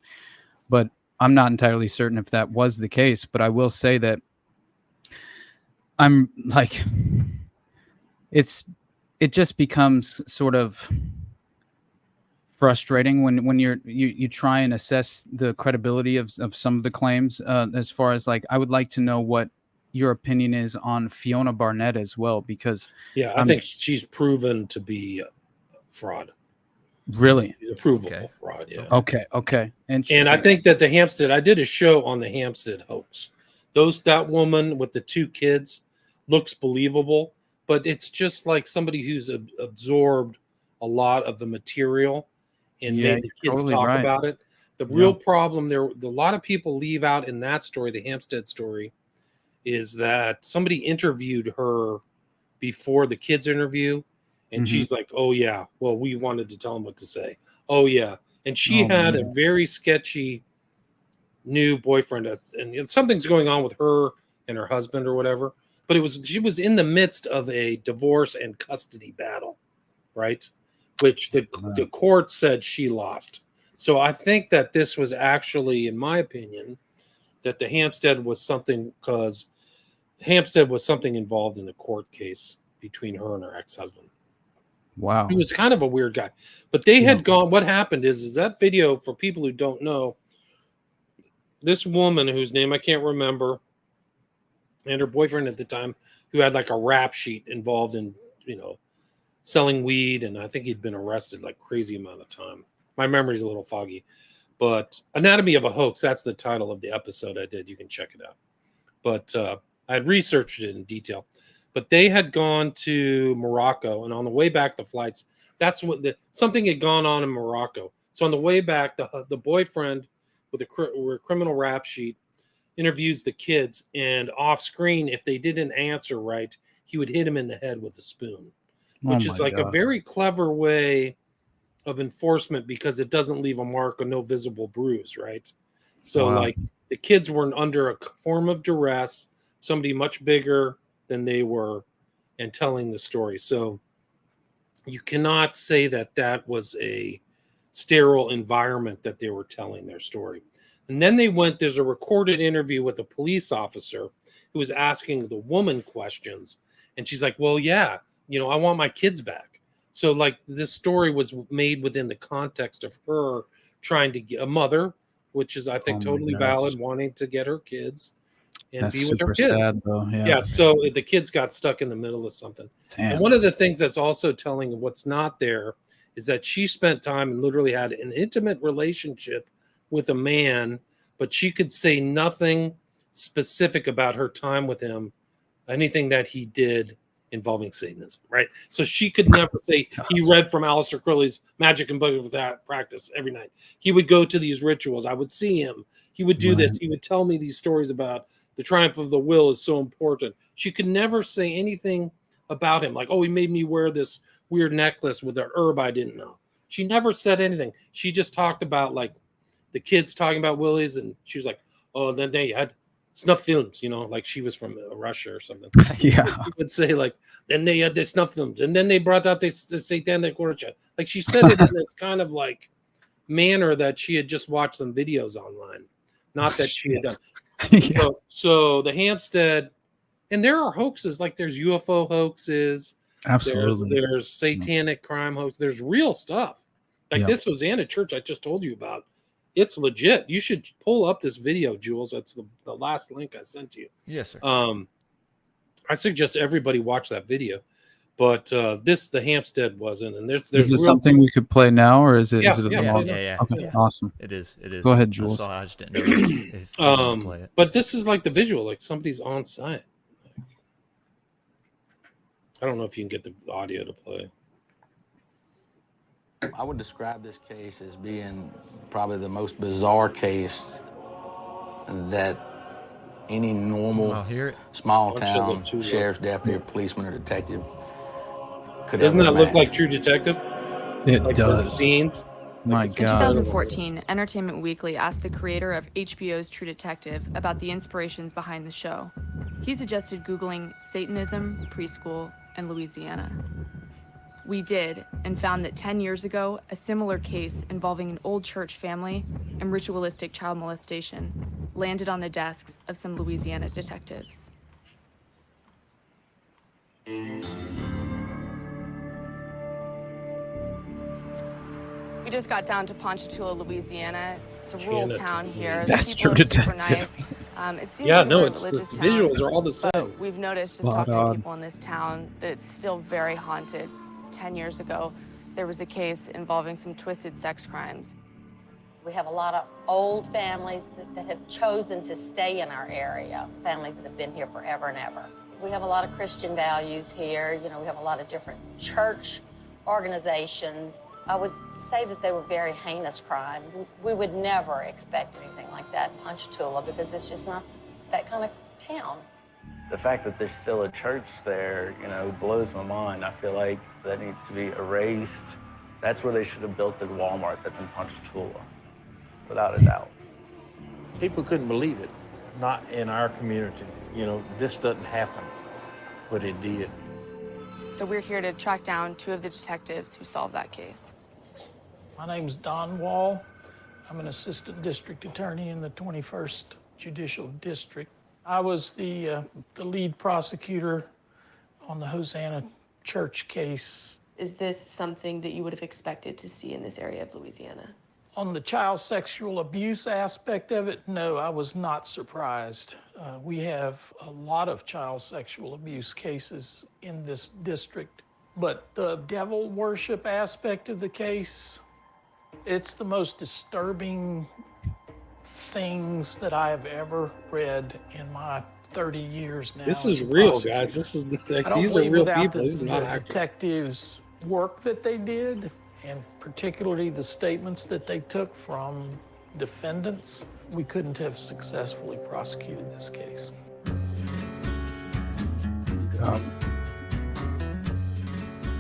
[SPEAKER 7] I'm not entirely certain if that was the case. But I will say that I'm like, it just becomes sort of frustrating when you try and assess the credibility of some of the claims, as far as like, I would like to know what your opinion is on Fiona Barnett as well, because
[SPEAKER 9] I think she's proven to be
[SPEAKER 7] fraud. Really?
[SPEAKER 9] Provable fraud, yeah.
[SPEAKER 7] Okay.
[SPEAKER 9] And I think that the Hampstead, I did a show on the Hampstead hoax. That woman with the two kids looks believable, but it's just like somebody who's absorbed a lot of the material and made the kids
[SPEAKER 7] totally
[SPEAKER 9] talk about it. The real problem there, a lot of people leave out in that story, the Hampstead story, is that somebody interviewed her before the kids interview. And she's like, oh, yeah, well, we wanted to tell him what to say. Oh, yeah. And she had a very sketchy new boyfriend. And something's going on with her and her husband or whatever. But she was in the midst of a divorce and custody battle, right? Which the court said she lost. So I think that this was actually, in my opinion, that the Hampstead was something, because Hampstead was something involved in the court case between her and her ex-husband.
[SPEAKER 7] Wow.
[SPEAKER 9] He was kind of a weird guy. But they had gone, what happened is that video, for people who don't know, this woman whose name I can't remember, and her boyfriend at the time, who had like a rap sheet involved in, selling weed, and I think he'd been arrested like crazy amount of time. My memory's a little foggy. But Anatomy of a Hoax, that's the title of the episode I did. You can check it out. But I had researched it in detail. But they had gone to Morocco, and on the way back, the flights, that's what something had gone on in Morocco. So on the way back, the boyfriend with a criminal rap sheet interviews the kids, and off screen, if they didn't answer right, he would hit him in the head with a spoon,
[SPEAKER 7] Oh
[SPEAKER 9] which is
[SPEAKER 7] my
[SPEAKER 9] like a
[SPEAKER 7] God.
[SPEAKER 9] very clever way of enforcement because it doesn't leave a mark or no visible bruise, right? So
[SPEAKER 7] Wow.
[SPEAKER 9] like the kids were under a form of duress, somebody much bigger than they were, and telling the story. So you cannot say that that was a sterile environment that they were telling their story. And then there's a recorded interview with a police officer who was asking the woman questions. And she's like, well, yeah, I want my kids back. So like this story was made within the context of her trying to get a mother, which is, I think, totally valid, wanting to get her kids and
[SPEAKER 7] That's
[SPEAKER 9] be with her
[SPEAKER 7] super
[SPEAKER 9] kids.
[SPEAKER 7] sad, though.
[SPEAKER 9] Yeah, so the kids got stuck in the middle of something.
[SPEAKER 7] Damn.
[SPEAKER 9] And one of the things that's also telling what's not there is that she spent time and literally had an intimate relationship with a man, but she could say nothing specific about her time with him, anything that he did involving Satanism, right? So she could never say he read from Aleister Crowley's Magic and Book of that practice every night. He would go to these rituals. I would see him. He would do this. He would tell me these stories about the triumph of the will is so important. She could never say anything about him, like, oh, he made me wear this weird necklace with an herb I didn't know. She never said anything. She just talked about like the kids talking about willies, and she was like, oh, then they had snuff films, like she was from Russia or something.
[SPEAKER 7] Yeah.
[SPEAKER 9] She would say like, then they had the snuff films, and then they brought out the satanic orchard. Like she said it in this kind of like manner that she had just watched some videos online, not that she had done.
[SPEAKER 7] Yeah.
[SPEAKER 9] So the Hampstead, and there are hoaxes, like there's UFO hoaxes.
[SPEAKER 7] Absolutely.
[SPEAKER 9] There's satanic crime hoax. There's real stuff. Like this Hosanna church I just told you about. It's legit. You should pull up this video, Jules. That's the last link I sent you.
[SPEAKER 10] Yes, sir.
[SPEAKER 9] I suggest everybody watch that video. But the Hampstead wasn't. And there's
[SPEAKER 7] is it something we could play now, or is it?
[SPEAKER 9] Yeah,
[SPEAKER 7] is it
[SPEAKER 10] yeah.
[SPEAKER 7] Okay,
[SPEAKER 10] Yeah.
[SPEAKER 7] awesome.
[SPEAKER 10] It is.
[SPEAKER 7] Go ahead, Jules.
[SPEAKER 10] I just didn't know if you wanted to play it.
[SPEAKER 9] But this is like the visual, like somebody's on site. I don't know if you can get the audio to play.
[SPEAKER 11] I would describe this case as being probably the most bizarre case that any normal small town sheriff's deputy or policeman or detective could
[SPEAKER 9] Doesn't
[SPEAKER 11] ever
[SPEAKER 9] that look
[SPEAKER 11] imagine.
[SPEAKER 9] like True Detective?
[SPEAKER 7] It
[SPEAKER 9] like
[SPEAKER 7] does.
[SPEAKER 9] The scenes?
[SPEAKER 7] My
[SPEAKER 12] In
[SPEAKER 7] God.
[SPEAKER 12] 2014, Entertainment Weekly asked the creator of HBO's True Detective about the inspirations behind the show. He suggested Googling Satanism, preschool, and Louisiana. We did, and found that 10 years ago, a similar case involving an old church family and ritualistic child molestation landed on the desks of some Louisiana detectives. We just got down to Ponchatoula, Louisiana. It's a rural town here.
[SPEAKER 7] That's
[SPEAKER 12] People
[SPEAKER 7] True
[SPEAKER 12] are super
[SPEAKER 7] Detective.
[SPEAKER 12] nice. It seems
[SPEAKER 9] Yeah,
[SPEAKER 12] like
[SPEAKER 9] no,
[SPEAKER 12] we're a
[SPEAKER 9] it's
[SPEAKER 12] religious
[SPEAKER 9] the
[SPEAKER 12] town,
[SPEAKER 9] visuals are all the same.
[SPEAKER 12] but we've noticed just
[SPEAKER 7] Spot
[SPEAKER 12] talking
[SPEAKER 7] on.
[SPEAKER 12] to people in this town that it's still very haunted. 10 years ago, there was a case involving some twisted sex crimes.
[SPEAKER 13] We have a lot of old families that have chosen to stay in our area, families that have been here forever and ever. We have a lot of Christian values here. We have a lot of different church organizations. I would say that they were very heinous crimes. And we would never expect anything like that in Ponchatoula because it's just not that kind of town.
[SPEAKER 11] The fact that there's still a church there, blows my mind. I feel like that needs to be erased. That's where they should have built the Walmart that's in Ponchatoula, without a doubt.
[SPEAKER 14] People couldn't believe it, not in our community. This doesn't happen, but it did.
[SPEAKER 12] So we're here to track down two of the detectives who solved that case.
[SPEAKER 15] My name's Don Wall. I'm an assistant district attorney in the 21st Judicial District. I was the lead prosecutor on the Hosanna Church case.
[SPEAKER 16] Is this something that you would have expected to see in this area of Louisiana?
[SPEAKER 15] On the child sexual abuse aspect of it, no, I was not surprised. We have a lot of child sexual abuse cases in this district, but the devil worship aspect of the case, it's the most disturbing things that I have ever read in my 30 years now.
[SPEAKER 9] This is real, guys. This is like, these are real people. These are not actors.
[SPEAKER 15] Detectives' work that they did, and particularly the statements that they took from defendants, we couldn't have successfully prosecuted this case.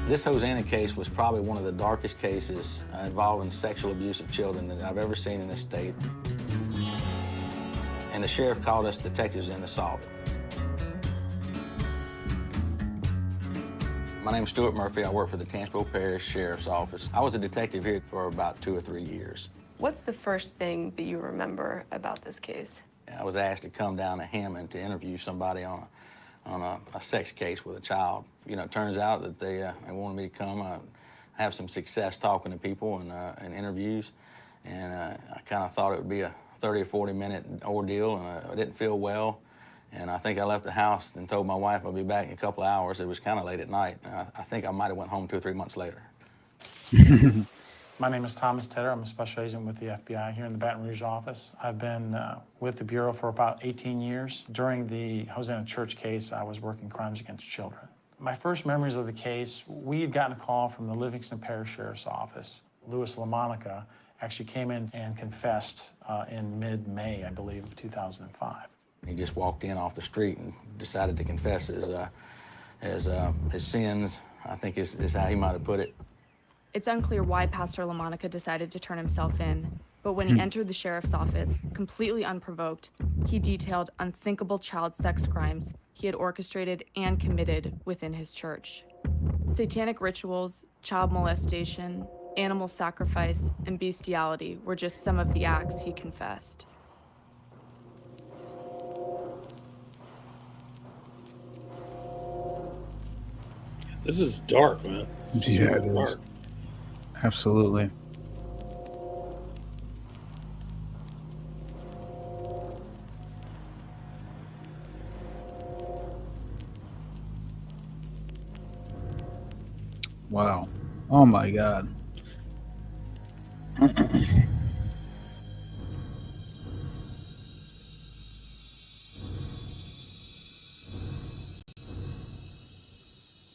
[SPEAKER 11] This Hosanna case was probably one of the darkest cases involving sexual abuse of children that I've ever seen in this state. And the sheriff called us detectives in to solve it. My name is Stuart Murphy. I work for the Tangipahoa Parish Sheriff's Office. I was a detective here for about 2 or 3 years.
[SPEAKER 16] What's the first thing that you remember about this case?
[SPEAKER 11] I was asked to come down to Hammond to interview somebody on a sex case with a child. You know, it turns out that they wanted me to come have some success talking to people and interviews. And I kind of thought it would be a 30 or 40 minute ordeal, and I didn't feel well. And I think I left the house and told my wife I'll be back in a couple of hours. It was kind of late at night. I think I might have went home 2 or 3 months later.
[SPEAKER 17] My name is Thomas Tedder. I'm a special agent with the FBI here in the Baton Rouge office. I've been with the Bureau for about 18 years. During the Hosanna Church case, I was working crimes against children. My first memories of the case, we had gotten a call from the Livingston Parish Sheriff's Office. Louis LaMonica actually came in and confessed in mid-May, I believe, of 2005.
[SPEAKER 11] He just walked in off the street and decided to confess his sins, I think is how he might have put it.
[SPEAKER 12] It's unclear why Pastor LaMonica decided to turn himself in, but when he entered the sheriff's office, completely unprovoked, he detailed unthinkable child sex crimes he had orchestrated and committed within his church. Satanic rituals, child molestation, animal sacrifice, and bestiality were just some of the acts he confessed.
[SPEAKER 9] This is dark, man.
[SPEAKER 7] Yeah, it is. Absolutely. Wow. Oh my God.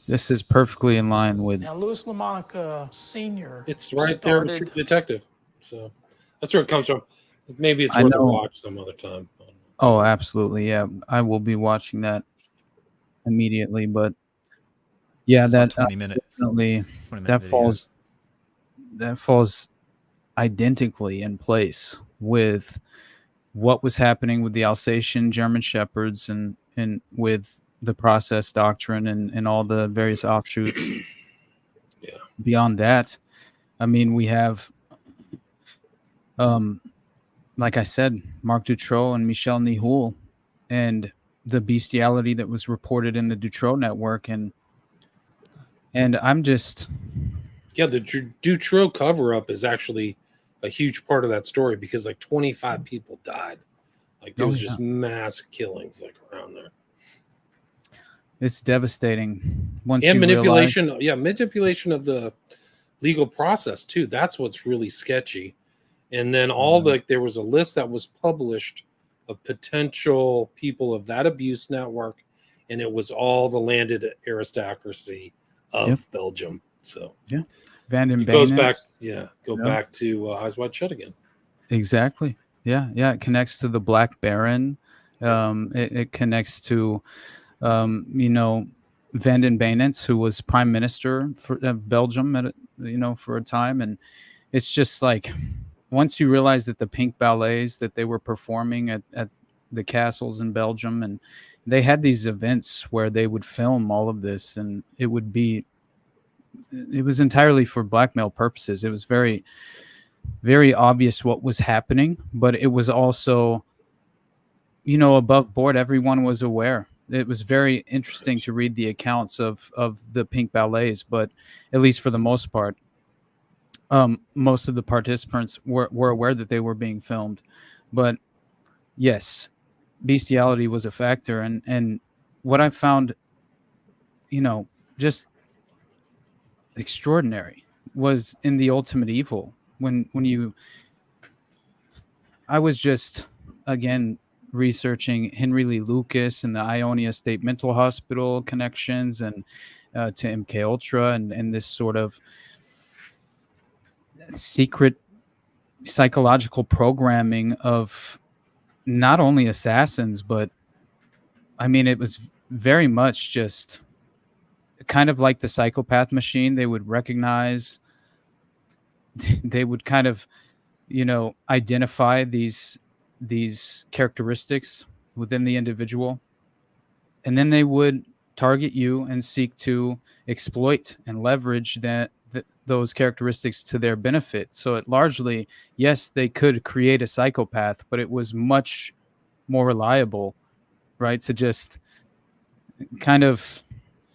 [SPEAKER 7] This is perfectly in line with.
[SPEAKER 15] Now, Louis LaMonica Sr.
[SPEAKER 9] It's right there in True Detective. So that's where it comes from. Maybe it's
[SPEAKER 7] I
[SPEAKER 9] worth a
[SPEAKER 7] know.
[SPEAKER 9] watch some other time.
[SPEAKER 7] Oh, absolutely. Yeah, I will be watching that immediately. But yeah, that
[SPEAKER 10] 20-minute
[SPEAKER 7] definitely that falls identically in place with what was happening with the Alsatian German Shepherds and with the process doctrine and all the various offshoots.
[SPEAKER 9] Yeah.
[SPEAKER 7] Beyond that, I mean, we have, like I said, Marc Dutroux and Michel Nihoul, and the bestiality that was reported in the Dutroux network, and I'm just.
[SPEAKER 9] Yeah, the Dutroux cover-up is actually a huge part of that story because like 25 people died. Like there was just mass killings like around there.
[SPEAKER 7] It's devastating. Once
[SPEAKER 9] And
[SPEAKER 7] you
[SPEAKER 9] manipulation,
[SPEAKER 7] realize,
[SPEAKER 9] manipulation of the legal process too. That's what's really sketchy. And then there was a list that was published of potential people of that abuse network, and it was all the landed aristocracy of Belgium. So
[SPEAKER 7] Van den
[SPEAKER 9] it goes back,
[SPEAKER 7] Beinens,
[SPEAKER 9] back to Eyes Wide Shut again.
[SPEAKER 7] Exactly. Yeah. It connects to the Black Baron. It connects to, Van den Beinens, who was prime minister of Belgium for a time, and it's just like once you realize that the pink ballets that they were performing at the castles in Belgium, and they had these events where they would film all of this, and it was entirely for blackmail purposes. It was very, very obvious what was happening, but it was also, above board. Everyone was aware. It was very interesting to read the accounts of the pink ballets, but at least for the most part, most of the participants were aware that they were being filmed. But yes, bestiality was a factor. And what I found, just extraordinary was in the Ultimate Evil. I was just, again, researching Henry Lee Lucas and the Ionia State Mental Hospital connections and to MK Ultra and this sort of secret psychological programming of not only assassins, but I mean, it was very much just kind of like the psychopath machine, they would recognize, they would kind of, identify these characteristics within the individual, and then they would target you and seek to exploit and leverage those characteristics to their benefit. So it largely, yes, they could create a psychopath, but it was much more reliable, right, to just kind of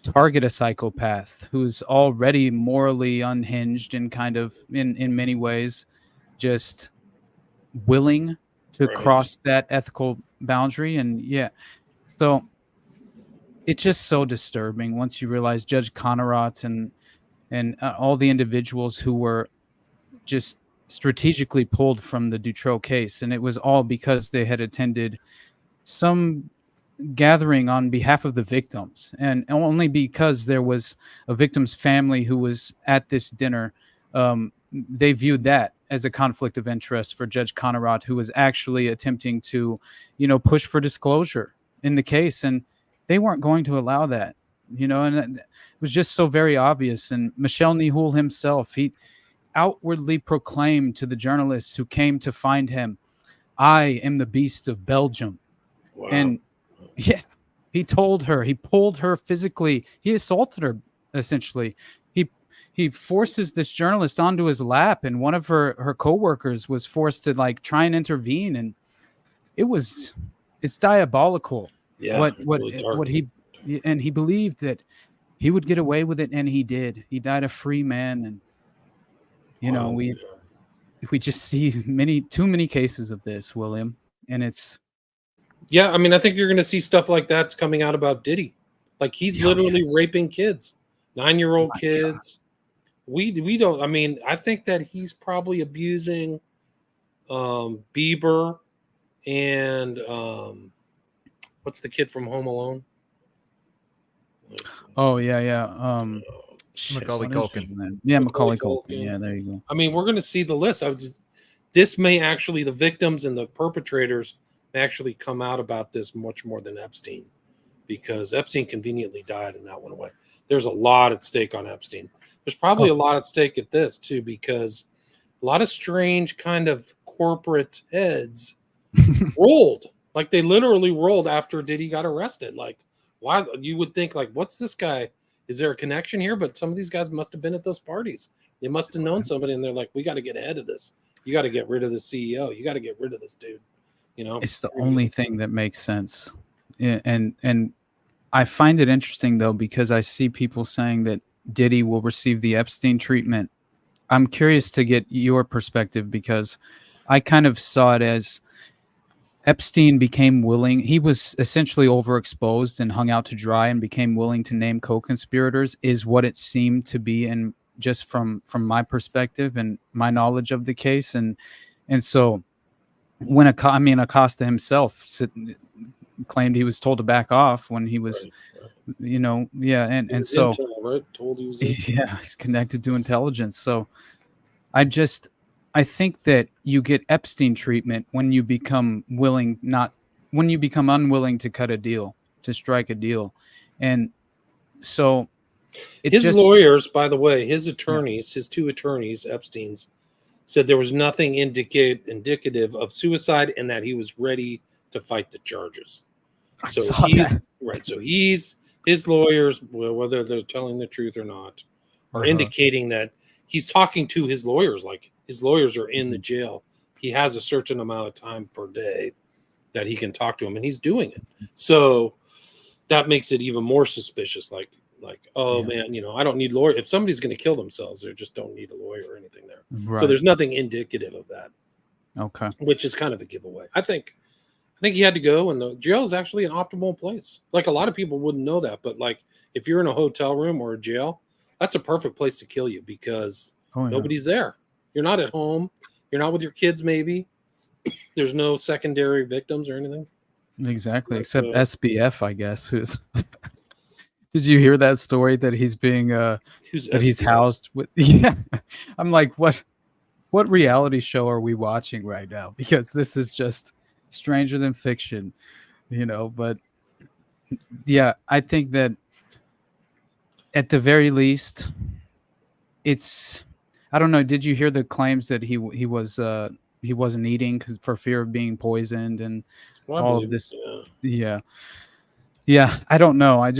[SPEAKER 7] target a psychopath who's already morally unhinged and kind of in many ways just willing to cross that ethical boundary. And so it's just so disturbing once you realize Judge Connerat and all the individuals who were just strategically pulled from the Dutroux case, and it was all because they had attended some gathering on behalf of the victims, and only because there was a victim's family who was at this dinner. They viewed that as a conflict of interest for Judge Connerat, who was actually attempting to, push for disclosure in the case, and they weren't going to allow that, and it was just so very obvious. And Michel Nihoul himself, he outwardly proclaimed to the journalists who came to find him, "I am the beast of Belgium." Wow. And he told her, he pulled her physically, he assaulted her essentially. He forces this journalist onto his lap, and one of her co-workers was forced to try and intervene, and it's diabolical.
[SPEAKER 9] Yeah,
[SPEAKER 7] what he believed that he would get away with it, and he did. He died a free man, and we just see too many cases of this, William, and it's.
[SPEAKER 9] Yeah, I mean, I think you're going to see stuff like that's coming out about Diddy. Like, he's literally raping kids, 9-year-old kids. God. We don't. I mean, I think that he's probably abusing Bieber and what's the kid from Home Alone?
[SPEAKER 7] Oh yeah.
[SPEAKER 10] Macaulay Culkin.
[SPEAKER 7] Yeah, Macaulay Culkin. Yeah, there you go.
[SPEAKER 9] I mean, we're going to see the list. This may actually, the victims and the perpetrators may actually come out about this much more than Epstein, because Epstein conveniently died and that went away. There's a lot at stake on Epstein. There's probably a lot at stake at this too, because a lot of strange kind of corporate heads rolled. Like, they literally rolled after Diddy got arrested. Like, why? You would think, like, what's this guy? Is there a connection here? But some of these guys must have been at those parties. They must have known somebody, and they're like, we got to get ahead of this. You got to get rid of the CEO. You got to get rid of this dude.
[SPEAKER 7] It's the only thing that makes sense. And I find it interesting, though, because I see people saying that Diddy will receive the Epstein treatment. I'm curious to get your perspective, because I kind of saw it as Epstein became willing. He was essentially overexposed and hung out to dry and became willing to name co-conspirators, is what it seemed to be, and just from my perspective and my knowledge of the case. And so when Acosta himself claimed he was told to back off when he was, and so
[SPEAKER 9] intel, right? Told he was
[SPEAKER 7] he's connected to intelligence. So I think that you get Epstein treatment when you become unwilling to cut a deal, to strike a deal. And so
[SPEAKER 9] his lawyers, by the way, his attorneys, his two attorneys, Epstein's, said there was nothing indicative of suicide, and that he was ready to fight the charges. So his lawyers, whether they're telling the truth or not, are indicating that he's talking to his lawyers. Like, his lawyers are in the jail. He has a certain amount of time per day that he can talk to him, and he's doing it. So that makes it even more suspicious. Like, man, I don't need lawyer. If somebody's going to kill themselves, they just don't need a lawyer or anything there. Right. So there's nothing indicative of that.
[SPEAKER 7] Okay.
[SPEAKER 9] Which is kind of a giveaway. I think he had to go, and the jail is actually an optimal place. Like, a lot of people wouldn't know that, but like, if you're in a hotel room or a jail, that's a perfect place to kill you, because nobody's there. You're not at home. You're not with your kids, maybe. There's no secondary victims or anything.
[SPEAKER 7] Exactly, except SBF, I guess. Who's did you hear that story that he's being he's housed with? Yeah, I'm like, what reality show are we watching right now? Because this is just stranger than fiction, But yeah, I think that at the very least, it's, I don't know. Did you hear the claims that he wasn't eating for fear of being poisoned and
[SPEAKER 9] Well, I
[SPEAKER 7] all of
[SPEAKER 9] believe it,
[SPEAKER 7] this? Yeah. I don't know. I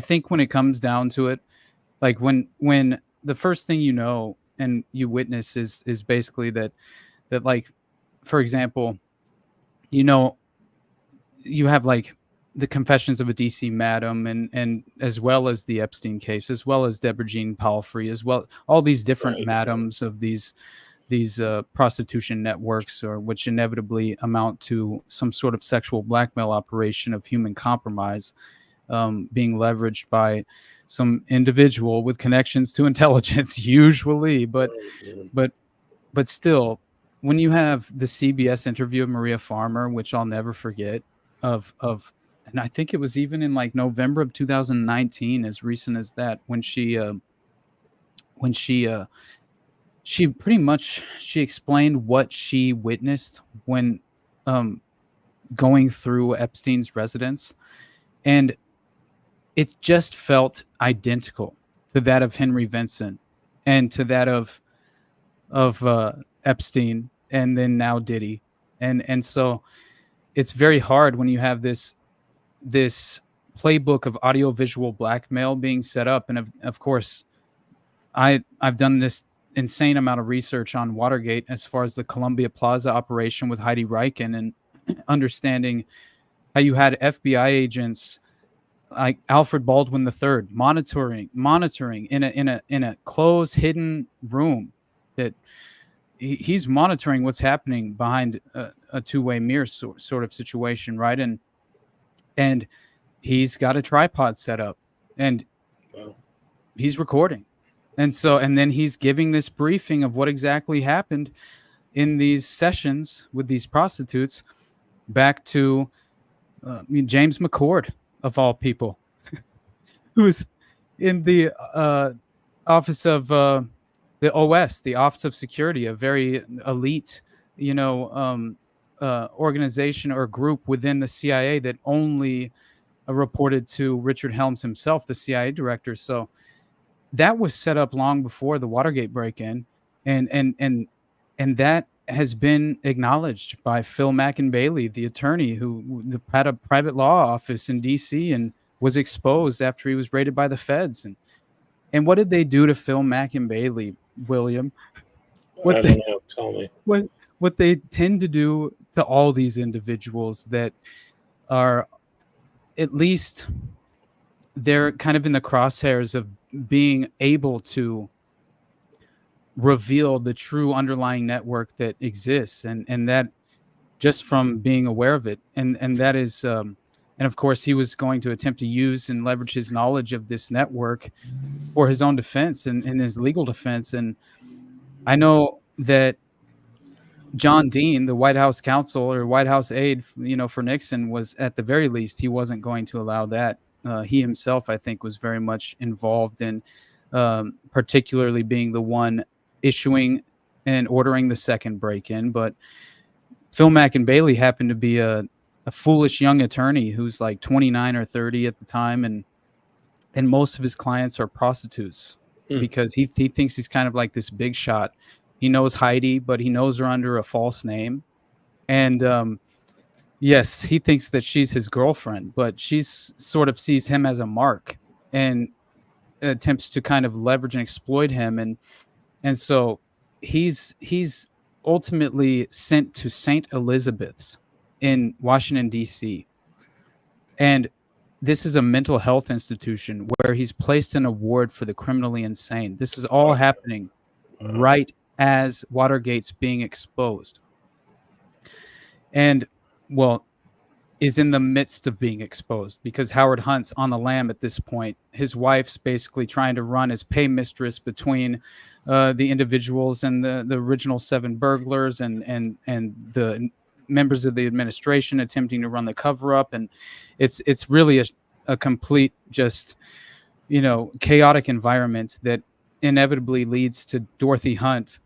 [SPEAKER 7] think when it comes down to it, like when the first thing you know and you witness is basically that like, for example, you know, you have like the Confessions of a DC Madam and as well as the Epstein case, as well as Deborah Jean Palfrey, as well, all these different madams of these prostitution networks, or which inevitably amount to some sort of sexual blackmail operation of human compromise, being leveraged by some individual with connections to intelligence, usually. But still, when you have the CBS interview of Maria Farmer, which I'll never forget, and I think it was even in like November of 2019, as recent as that, when she pretty much she explained what she witnessed when going through Epstein's residence, and it just felt identical to that of Henry Vincent and to that of Epstein, and then now Diddy, and so it's very hard when you have this playbook of audiovisual blackmail being set up. And of course, I've done this insane amount of research on Watergate as far as the Columbia Plaza operation with Heidi Reichen, and understanding how you had FBI agents like Alfred Baldwin III monitoring in a closed, hidden room, that he's monitoring what's happening behind a two-way mirror sort of situation, right? And he's got a tripod set up, and he's recording. And then he's giving this briefing of what exactly happened in these sessions with these prostitutes back to James McCord, of all people, who's in the office of the OS, the Office of Security, a very elite, organization or group within the CIA that only reported to Richard Helms himself, the CIA director. So that was set up long before the Watergate break-in, and that has been acknowledged by Phil McInbailey, the attorney who had a private law office in DC and was exposed after he was raided by the feds. And what did they do to Phil McInbailey, William?
[SPEAKER 9] I don't know. Tell me.
[SPEAKER 7] What they tend to do to all these individuals that are, at least they're kind of in the crosshairs of being able to reveal the true underlying network that exists, and that just from being aware of it, and that is and of course he was going to attempt to use and leverage his knowledge of this network for his own defense and his legal defense. And I know that John Dean, the White House counsel or White House aide, for Nixon, was, at the very least, he wasn't going to allow that. He himself, I think, was very much involved in particularly being the one issuing and ordering the second break-in. But Phil McInbailey happened to be a foolish young attorney who's like 29 or 30 at the time, and most of his clients are prostitutes because he thinks he's kind of like this big shot. He knows Heidi, but he knows her under a false name. And yes, he thinks that she's his girlfriend, but she's sort of sees him as a mark and attempts to kind of leverage and exploit him. And so he's ultimately sent to St. Elizabeth's in Washington, D.C. And this is a mental health institution where he's placed in a ward for the criminally insane. This is all happening right as Watergate's being exposed. And, well, is in the midst of being exposed because Howard Hunt's on the lam at this point. His wife's basically trying to run as pay mistress between the individuals and the original 7 burglars and the members of the administration attempting to run the cover up. And it's really a complete, just, chaotic environment that inevitably leads to Dorothy Hunt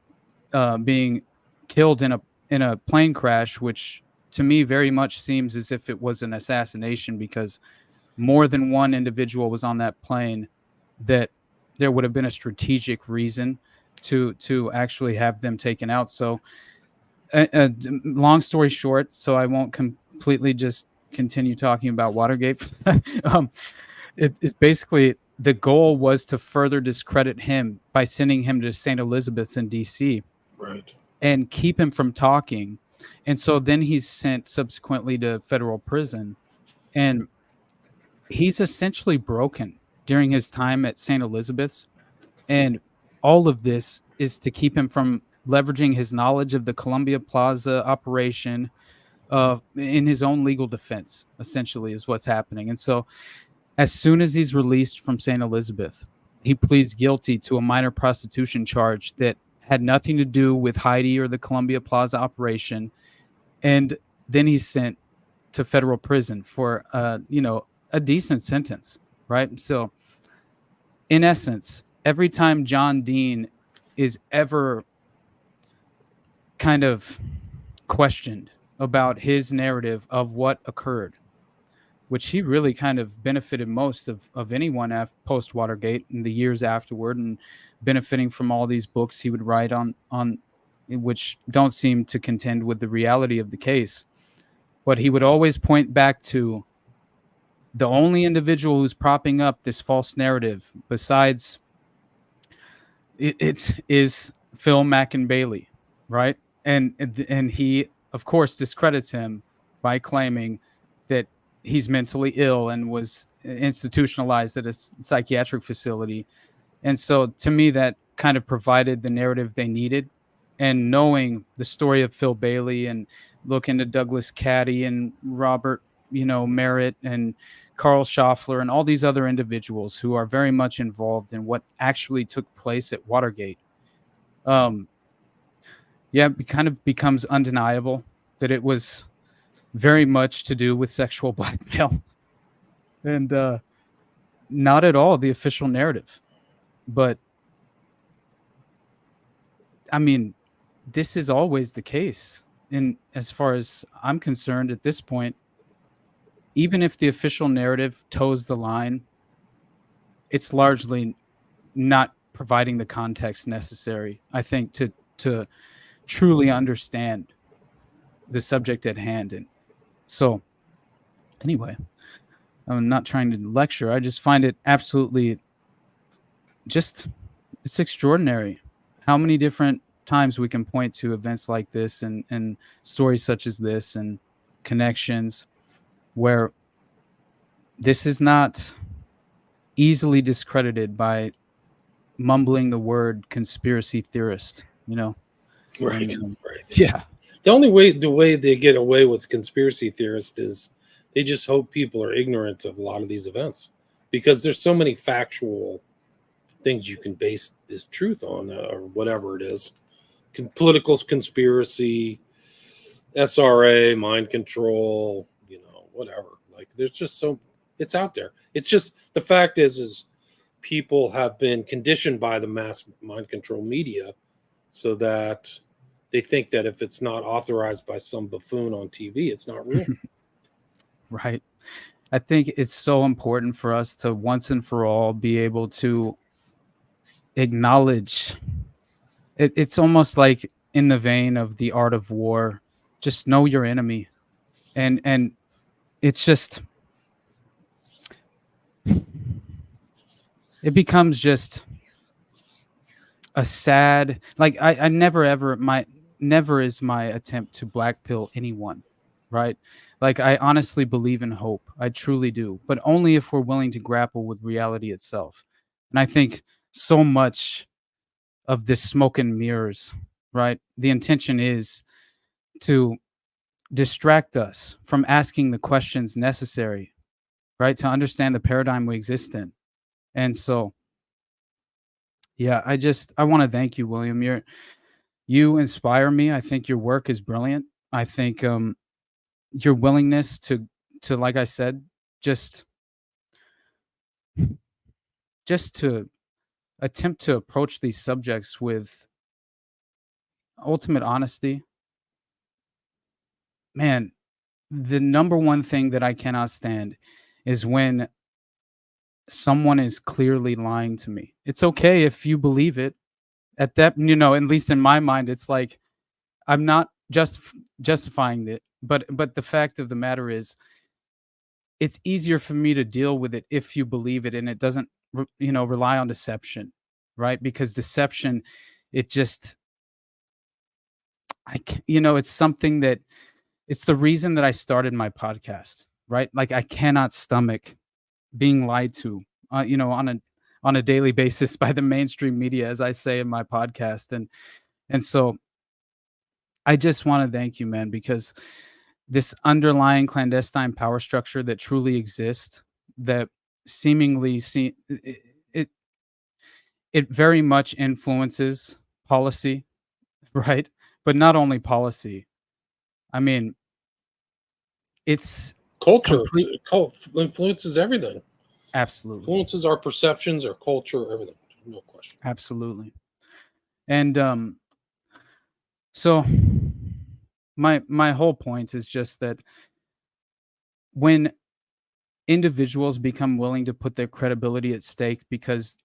[SPEAKER 7] being killed in a plane crash, which to me very much seems as if it was an assassination, because more than one individual was on that plane, that there would have been a strategic reason to actually have them taken out. So long story short, so I won't completely just continue talking about Watergate. It's basically the goal was to further discredit him by sending him to St. Elizabeth's in DC,
[SPEAKER 9] Right.
[SPEAKER 7] and keep him from talking. And so then he's sent subsequently to federal prison, and he's essentially broken during his time at St. Elizabeth's. And all of this is to keep him from leveraging his knowledge of the Columbia Plaza operation in his own legal defense, essentially, is what's happening. And so as soon as he's released from St. Elizabeth, he pleads guilty to a minor prostitution charge that had nothing to do with Heidi or the Columbia Plaza operation. And then he's sent to federal prison for, a decent sentence, right? So in essence, every time John Dean is ever kind of questioned about his narrative of what occurred, which he really kind of benefited most of anyone post Watergate in the years afterward, and benefiting from all these books he would write on which don't seem to contend with the reality of the case. But he would always point back to the only individual who's propping up this false narrative besides it is Phil Mackin-Bailey, right? And he, of course, discredits him by claiming that he's mentally ill and was institutionalized at a psychiatric facility. And so to me, that kind of provided the narrative they needed. And knowing the story of Phil Bailey and looking to Douglas Caddy and Robert, Merritt and Carl Schaffler and all these other individuals who are very much involved in what actually took place at Watergate. It kind of becomes undeniable that it was very much to do with sexual blackmail, and not at all the official narrative. But I mean, this is always the case. And as far as I'm concerned at this point, even if the official narrative toes the line, it's largely not providing the context necessary, I think, to truly understand the subject at hand. And so anyway, I'm not trying to lecture. I just find it absolutely it's extraordinary how many different times we can point to events like this and stories such as this and connections where this is not easily discredited by mumbling the word conspiracy theorist,
[SPEAKER 9] Right.
[SPEAKER 7] And,
[SPEAKER 9] Right.
[SPEAKER 7] Yeah.
[SPEAKER 9] The way they get away with conspiracy theorists is they just hope people are ignorant of a lot of these events, because there's so many factual things you can base this truth on, or whatever it is. Political conspiracy, SRA, mind control, whatever. Like, there's just it's out there. It's just, the fact is people have been conditioned by the mass mind control media so that they think that if it's not authorized by some buffoon on TV, it's not real.
[SPEAKER 7] Right. I think it's so important for us to once and for all be able to acknowledge it. It's almost like in the vein of the art of war, just know your enemy. And it's just, it becomes just a sad, like I never is my attempt to blackpill anyone, right? Like, I honestly believe in hope. I truly do, but only if we're willing to grapple with reality itself. And I think so much of this smoke and mirrors, right? The intention is to distract us from asking the questions necessary, right? To understand the paradigm we exist in. And so, yeah, I want to thank you, William. You inspire me. I think your work is brilliant. I think your willingness to, like I said, just to attempt to approach these subjects with ultimate honesty. Man, the number one thing that I cannot stand is when someone is clearly lying to me. It's okay if you believe it. At that, at least in my mind, it's like I'm not just justifying it, but the fact of the matter is, it's easier for me to deal with it if you believe it and it doesn't, rely on deception, right? Because deception, it just, it's something that, it's the reason that I started my podcast, right? Like I cannot stomach being lied to, on a daily basis by the mainstream media, as I say in my podcast, and so I just want to thank you, man, because this underlying clandestine power structure that truly exists, that seemingly it it very much influences policy, right? But not only policy. I mean, it's
[SPEAKER 9] culture. Cult influences everything.
[SPEAKER 7] Absolutely.
[SPEAKER 9] Influences our perceptions, our culture, everything. No question.
[SPEAKER 7] Absolutely. And so my whole point is just that when individuals become willing to put their credibility at stake because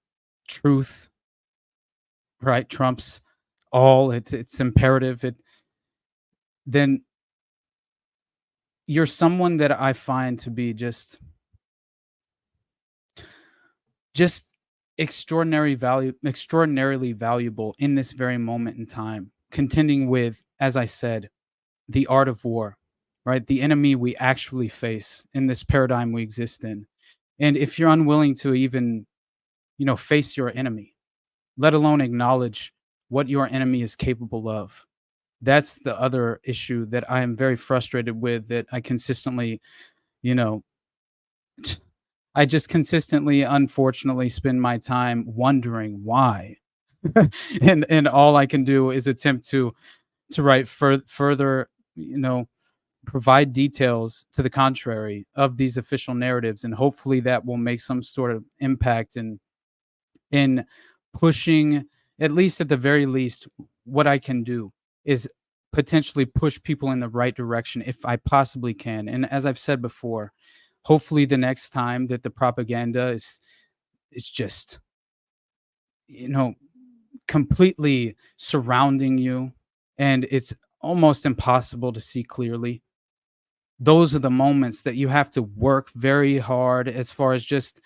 [SPEAKER 7] truth, right, trumps all, it's imperative, then you're someone that I find to be just extraordinarily valuable in this very moment in time, contending with, as I said, the art of war, right? The enemy we actually face in this paradigm we exist in. And if you're unwilling to even, face your enemy, let alone acknowledge what your enemy is capable of, that's the other issue that I am very frustrated with, that I consistently, I just consistently, unfortunately, spend my time wondering why. and all I can do is attempt to write further, provide details to the contrary of these official narratives, and hopefully that will make some sort of impact in pushing, at least at the very least, what I can do is potentially push people in the right direction if I possibly can. And as I've said before, hopefully the next time that the propaganda is just, completely surrounding you and it's almost impossible to see clearly, those are the moments that you have to work very hard as far as just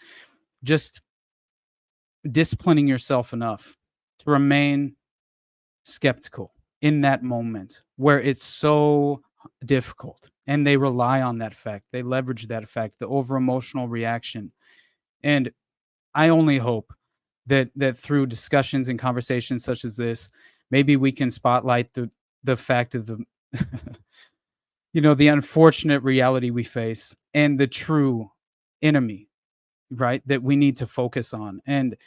[SPEAKER 7] disciplining yourself enough to remain skeptical in that moment where it's so difficult, and they rely on that fact, they leverage that fact, the over emotional reaction. And I only hope that through discussions and conversations such as this, maybe we can spotlight the fact of the the unfortunate reality we face and the true enemy, right, that we need to focus on. And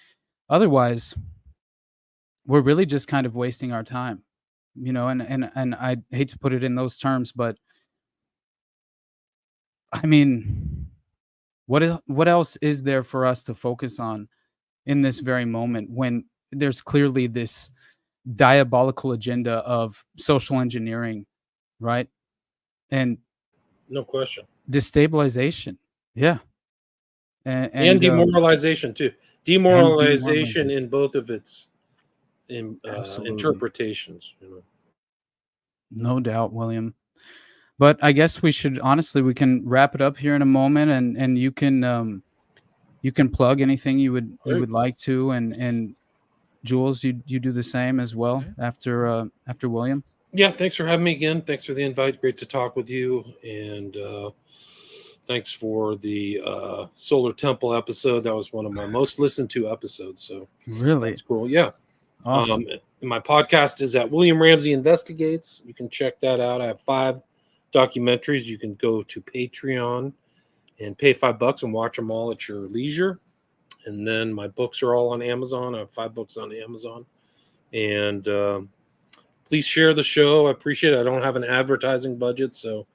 [SPEAKER 7] otherwise, we're really just kind of wasting our time, and I hate to put it in those terms, but I mean, what else is there for us to focus on in this very moment when there's clearly this diabolical agenda of social engineering, right? And
[SPEAKER 9] no question,
[SPEAKER 7] destabilization. Yeah.
[SPEAKER 9] And demoralization too. Demoralization in both of its interpretations.
[SPEAKER 7] No doubt, William. But I guess we can wrap it up here in a moment, and you can plug anything you would like to, and Jules, you do the same as well after William.
[SPEAKER 9] Yeah, thanks for having me again. Thanks for the invite. Great to talk with you, and thanks for the Solar Temple episode. That was one of my most listened to episodes. So
[SPEAKER 7] really,
[SPEAKER 9] that's cool. Yeah.
[SPEAKER 7] Awesome.
[SPEAKER 9] My podcast is at William Ramsey Investigates. You can check that out. I have 5 documentaries. You can go to Patreon and pay $5 and watch them all at your leisure. And then my books are all on Amazon. I have 5 books on Amazon. And please share the show. I appreciate it. I don't have an advertising budget, so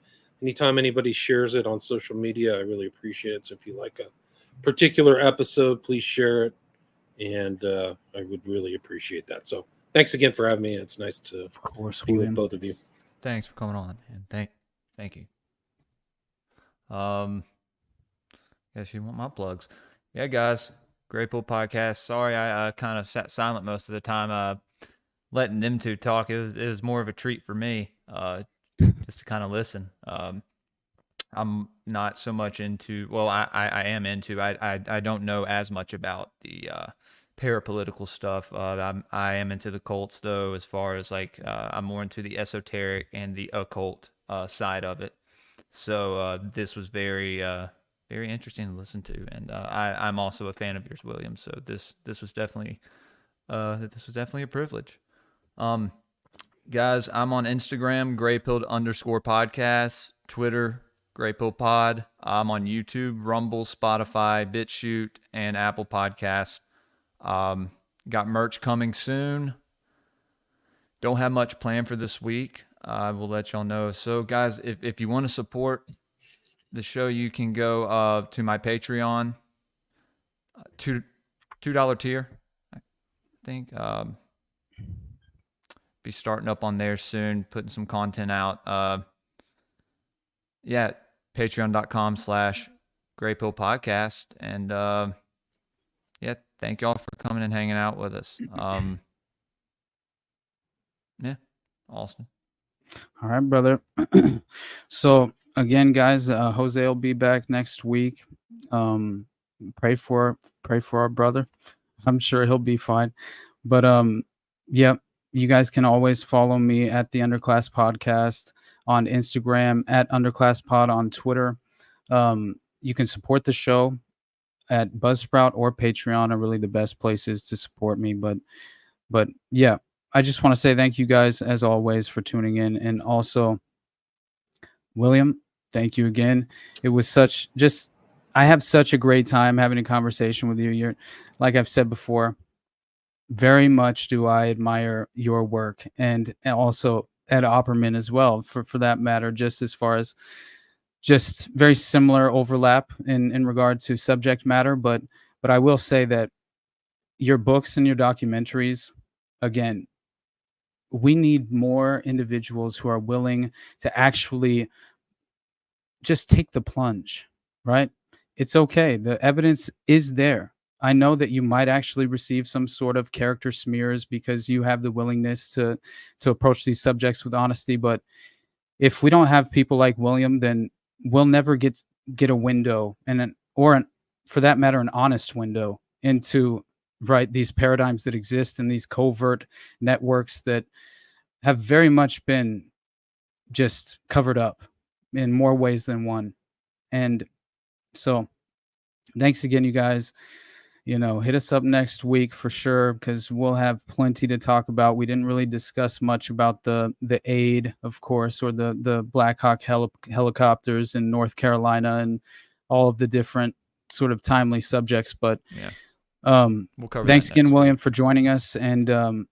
[SPEAKER 9] anytime anybody shares it on social media, I really appreciate it. So if you like a particular episode, please share it. And I would really appreciate that. So thanks again for having me. It's nice to be with both of you.
[SPEAKER 10] Thanks for coming on, and thank you. Guess you want my plugs. Yeah, guys. Great Pool Podcast. Sorry, I kind of sat silent most of the time, letting them two talk. It was more of a treat for me, just to kind of listen. I'm not so much into. Well, I am into. I don't know as much about the parapolitical stuff. I am into the cults though, as far as like I'm more into the esoteric and the occult side of it. So this was very interesting to listen to, and I'm also a fan of yours, William. So this was definitely a privilege. Guys, I'm on Instagram, graypilled_podcast, Twitter, graypillpod. I'm on YouTube, Rumble, Spotify, BitChute, and Apple Podcasts. Got merch coming soon. Don't have much planned for this week. I will let y'all know. So, guys, if you want to support the show, you can go to my Patreon, $2 tier, I think. Be starting up on there soon, putting some content out. patreon.com/graypillpodcast. And thank y'all for coming and hanging out with us. Austin.
[SPEAKER 7] All right, brother. So again, guys, Jose will be back next week. Pray for our brother. I'm sure he'll be fine. But you guys can always follow me at the Underclass Podcast on Instagram, at Underclasspod on Twitter. You can support the show at Buzzsprout or Patreon are really the best places to support me. But yeah, I just want to say thank you guys as always for tuning in. And also, William, thank you again. It was I have such a great time having a conversation with you. You're, like I've said before, very much do I admire your work, and also Ed Opperman as well, for that matter, just as far as just very similar overlap in regard to subject matter. But I will say that your books and your documentaries, again, we need more individuals who are willing to actually just take the plunge, right? It's okay. The evidence is there. I know that you might actually receive some sort of character smears because you have the willingness to approach these subjects with honesty. But if we don't have people like William, then we'll never get a window for that matter, an honest window into these paradigms that exist and these covert networks that have very much been just covered up in more ways than one. And so thanks again, you guys. Hit us up next week for sure, because we'll have plenty to talk about. We didn't really discuss much about the aid, of course, or the Black Hawk helicopters in North Carolina and all of the different sort of timely subjects. But
[SPEAKER 10] we'll cover
[SPEAKER 7] thanks again, William, for joining us. And I'm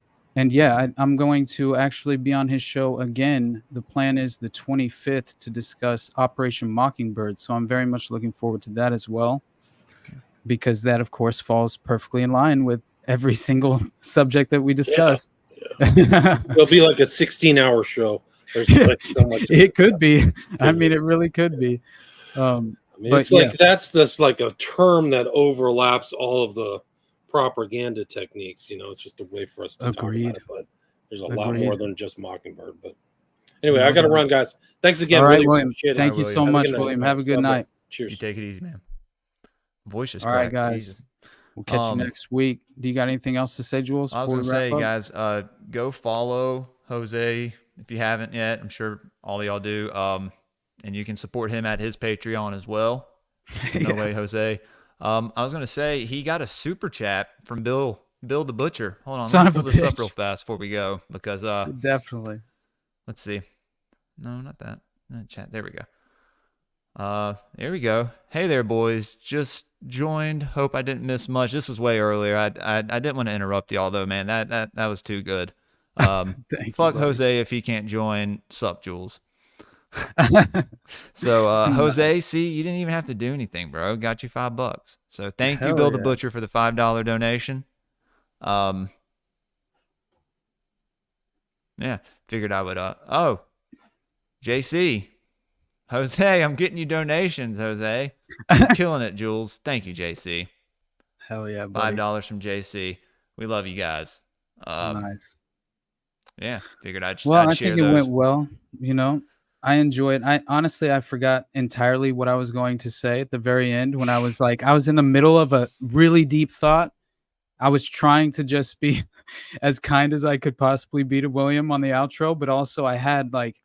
[SPEAKER 7] going to actually be on his show again. The plan is the 25th to discuss Operation Mockingbird. So I'm very much looking forward to that as well, because that, of course, falls perfectly in line with every single subject that we discuss.
[SPEAKER 9] Yeah. It'll be like a 16-hour show. There's like so much.
[SPEAKER 7] It could be. I mean, it really could be.
[SPEAKER 9] It's like that's just like a term that overlaps all of the propaganda techniques. It's just a way for us to talk about it. But there's a lot more than just Mockingbird. But anyway, I got to run, guys. Thanks again.
[SPEAKER 7] All right,
[SPEAKER 9] really
[SPEAKER 7] William.
[SPEAKER 9] Appreciate it.
[SPEAKER 7] Thank you so much, William. Have a good night.
[SPEAKER 9] Cheers.
[SPEAKER 10] You take it easy, man. Voice is
[SPEAKER 7] all right, guys. Jesus. We'll catch you next week. Do you got anything else to say, Jules?
[SPEAKER 10] I was going to say, guys, go follow Jose if you haven't yet. I'm sure all of y'all do. And you can support him at his Patreon as well. No way, Jose. I was going to say, he got a super chat from Bill the Butcher. Hold on.
[SPEAKER 7] Son
[SPEAKER 10] let me
[SPEAKER 7] of
[SPEAKER 10] pull
[SPEAKER 7] a
[SPEAKER 10] this
[SPEAKER 7] bitch.
[SPEAKER 10] up real fast before we go, because
[SPEAKER 7] definitely.
[SPEAKER 10] Let's see. No, not that. Chat. There we go. There we go. Hey there, boys. Just joined. Hope I didn't miss much. This was way earlier. I didn't want to interrupt y'all though, man. That was too good. Fuck Jose if he can't join. Sup, Jules. So Jose, see, you didn't even have to do anything, bro. Got you $5. So thank you, Bill the Butcher, for the $5 donation. Figured I would JC. Jose, I'm getting you donations, Jose. Killing it, Jules. Thank you, JC.
[SPEAKER 7] Hell yeah, buddy.
[SPEAKER 10] $5 from JC. We love you guys.
[SPEAKER 7] Nice.
[SPEAKER 10] Yeah, figured I'd
[SPEAKER 7] Well, I
[SPEAKER 10] share
[SPEAKER 7] think it
[SPEAKER 10] those.
[SPEAKER 7] went well. You know, I enjoyed. I honestly, I forgot entirely what I was going to say at the very end when I was like, I was in the middle of a really deep thought. I was trying to just be as kind as I could possibly be to William on the outro, but also I had like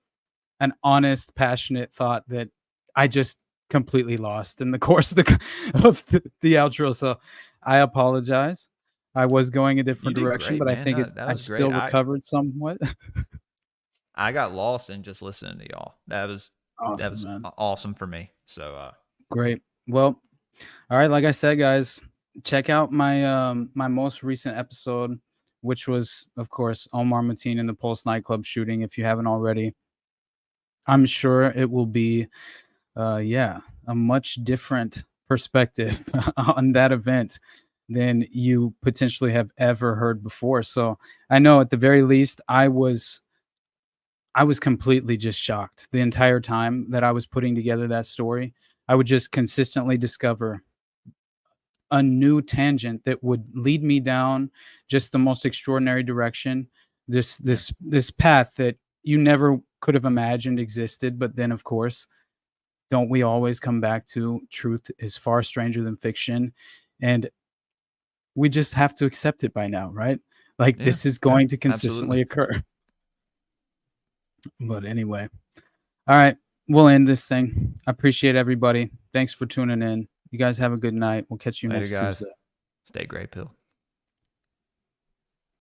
[SPEAKER 7] an honest, passionate thought that I just completely lost in the course of the outro. So I apologize. I was going a different direction,
[SPEAKER 10] great,
[SPEAKER 7] but I
[SPEAKER 10] man.
[SPEAKER 7] think
[SPEAKER 10] No,
[SPEAKER 7] it's
[SPEAKER 10] that
[SPEAKER 7] I
[SPEAKER 10] was
[SPEAKER 7] still
[SPEAKER 10] great.
[SPEAKER 7] recovered somewhat.
[SPEAKER 10] I got lost in just listening to y'all. That was
[SPEAKER 7] Awesome, man.
[SPEAKER 10] Awesome for me. So
[SPEAKER 7] Great. Well, all right. Like I said, guys, check out my my most recent episode, which was, of course, Omar Mateen in the Pulse nightclub shooting. If you haven't already, I'm sure it will be, a much different perspective on that event than you potentially have ever heard before. So I know at the very least, I was completely just shocked the entire time that I was putting together that story. I would just consistently discover a new tangent that would lead me down just the most extraordinary direction. This path that you never could have imagined existed. But then, of course, don't we always come back to truth is far stranger than fiction? And we just have to accept it by now, right? Like this is going to consistently occur. But anyway, all right, we'll end this thing. I appreciate everybody. Thanks for tuning in. You guys have a good night. We'll catch you
[SPEAKER 10] later,
[SPEAKER 7] next
[SPEAKER 10] guys.
[SPEAKER 7] Tuesday.
[SPEAKER 10] Stay great, Pill.